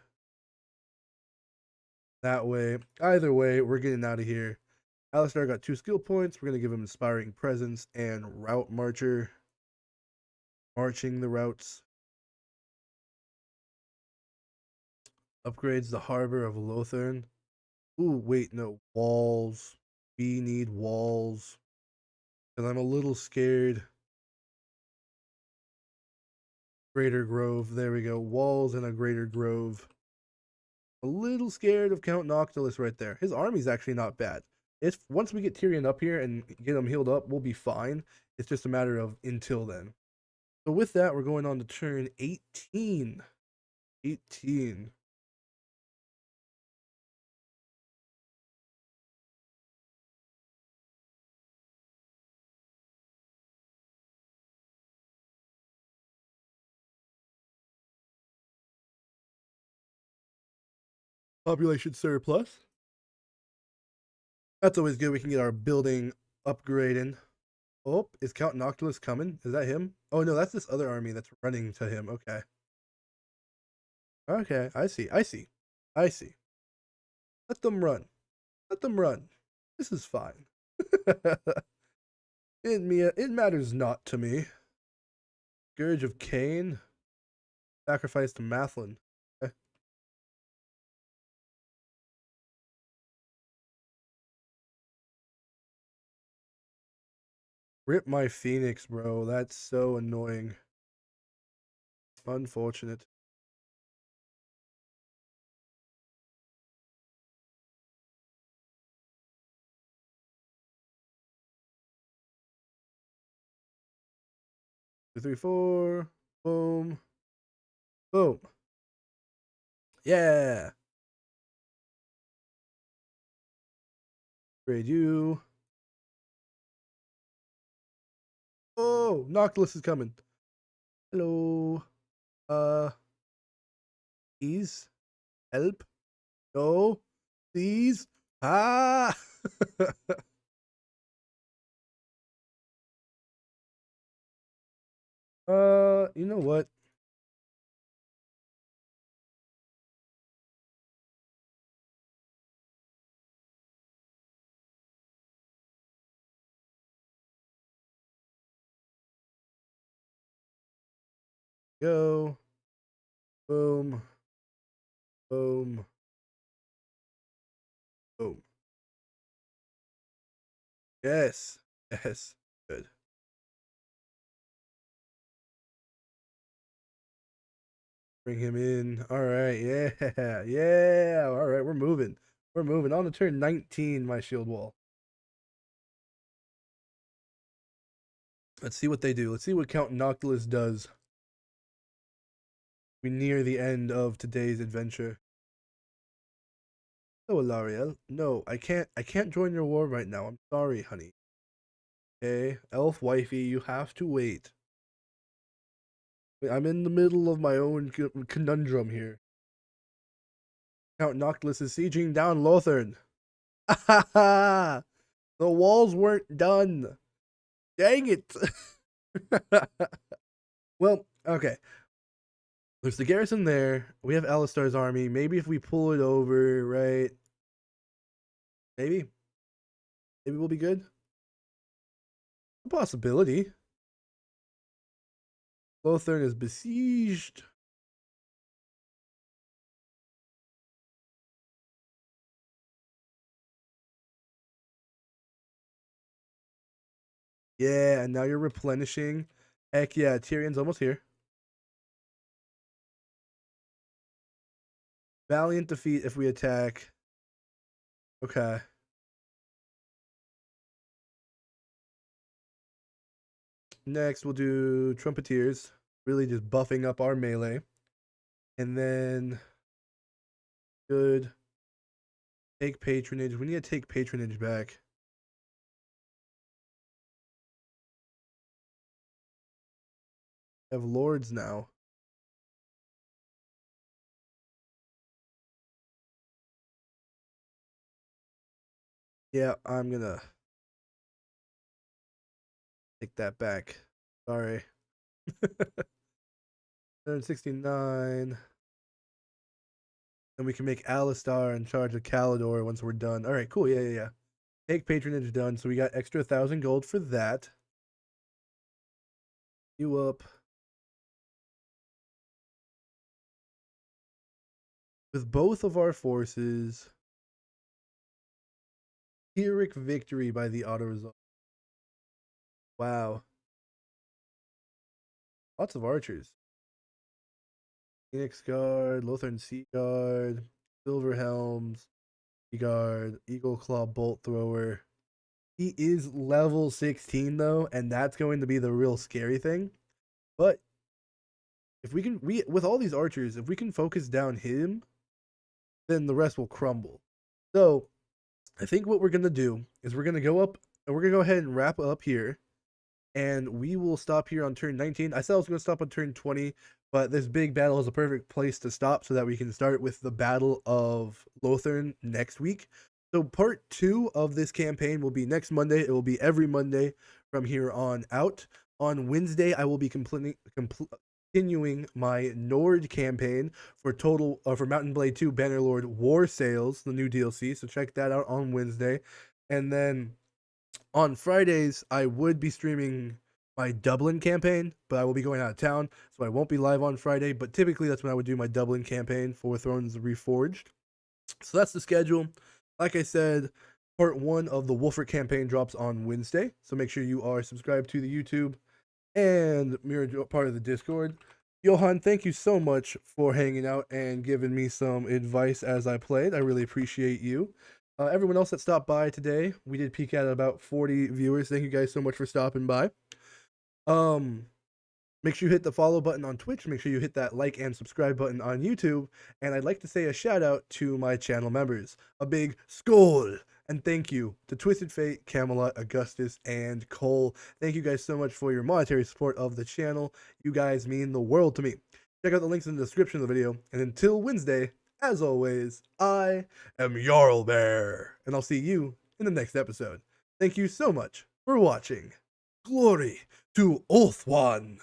That way. Either way, we're getting out of here. Alistar got 2 skill points. We're going to give him Inspiring Presence and Route Marcher. Marching the routes. Upgrades the harbor of Ulthuan. Ooh, wait, no. Walls. We need walls. And I'm a little scared. Greater Grove. There we go. Walls and a Greater Grove. A little scared of Count Noctilus right there. His army's actually not bad. If once we get Tyrion up here and get him healed up, we'll be fine. It's just a matter of until then. So with that, we're going on to turn 18. 18. Population surplus. That's always good. We can get our building upgrading. Oh, is Count Noctilus coming? Is that him? Oh no, that's this other army that's running to him. Okay. Okay, I see. I see. I see. Let them run. Let them run. This is fine. It matters not to me. Scourge of Cain. Sacrifice to Mathlin. Okay. Rip my Phoenix, bro. That's so annoying. Unfortunate. Two, three, four. Boom. Boom. Yeah. Grade you. Oh, Noctilus is coming. Hello. Please help. No. Please. Ah. You know what? Go. Boom. Boom. Boom. Yes. Yes. Good. Bring him in. All right. Yeah. Yeah. All right. We're moving. We're moving on to turn 19, my shield wall. Let's see what they do. Let's see what Count Noctilus does. We near the end of today's adventure. Oh, Lariel. No, I can't join your war right now. I'm sorry, honey. Okay, elf wifey, you have to wait. I'm in the middle of my own conundrum here. Count Noctilus is sieging down Lothern. The walls weren't done. Dang it. Well, okay. There's the garrison there. We have Alistar's army. Maybe if we pull it over, right? Maybe. Maybe we'll be good. A possibility. Lothern is besieged. Yeah, and now you're replenishing. Heck yeah, Tyrion's almost here. Valiant defeat if we attack. Okay. Next, we'll do Trumpeteers. Really just buffing up our melee. And then, good. Take Patronage. We need to take Patronage back. Have Lords now. Yeah, I'm gonna take that back. Sorry. 169. And we can make Alistar in charge of Calidor once we're done. All right, cool. Yeah. Take Patronage done. So we got extra 1,000 gold for that. You up. With both of our forces. Pyrrhic victory by the auto result. Wow. Lots of archers. Phoenix Guard, Lothern Sea Guard, Silver Helms, Sea Guard, Eagle Claw Bolt Thrower. He is level 16 though, and that's going to be the real scary thing. But if we can, with all these archers, if we can focus down him, then the rest will crumble. So I think what we're gonna do is we're gonna go up and we're gonna go ahead and wrap up here. And we will stop here on turn 19. I said I was going to stop on turn 20, but this big battle is a perfect place to stop so that we can start with the Battle of Lothern next week. So part 2 of this campaign will be next Monday. It will be every Monday from here on out. On Wednesday, I will be continuing my Nord campaign for for Mountain Blade 2 Bannerlord War Sales, the new DLC. So check that out on Wednesday. And then on Fridays, I would be streaming my Dublin campaign, but I will be going out of town, so I won't be live on Friday. But typically, that's when I would do my Dublin campaign for Thrones Reforged. So that's the schedule. Like I said, part 1 of the Wolfert campaign drops on Wednesday, so make sure you are subscribed to the YouTube and you're part of the Discord. Johan, thank you so much for hanging out and giving me some advice as I played. I really appreciate you. Everyone else that stopped by today, we did peak at about 40 viewers. Thank you guys so much for stopping by. Make sure you hit the follow button on Twitch. Make sure you hit that like and subscribe button on YouTube. And I'd like to say a shout out to my channel members. A big skål and thank you to Twisted Fate, Kaamellotte, Augustus, and Cole. Thank you guys so much for your monetary support of the channel. You guys mean the world to me. Check out the links in the description of the video. And until Wednesday, as always, I am Jarlbear, and I'll see you in the next episode. Thank you so much for watching. Glory to Ulthuan!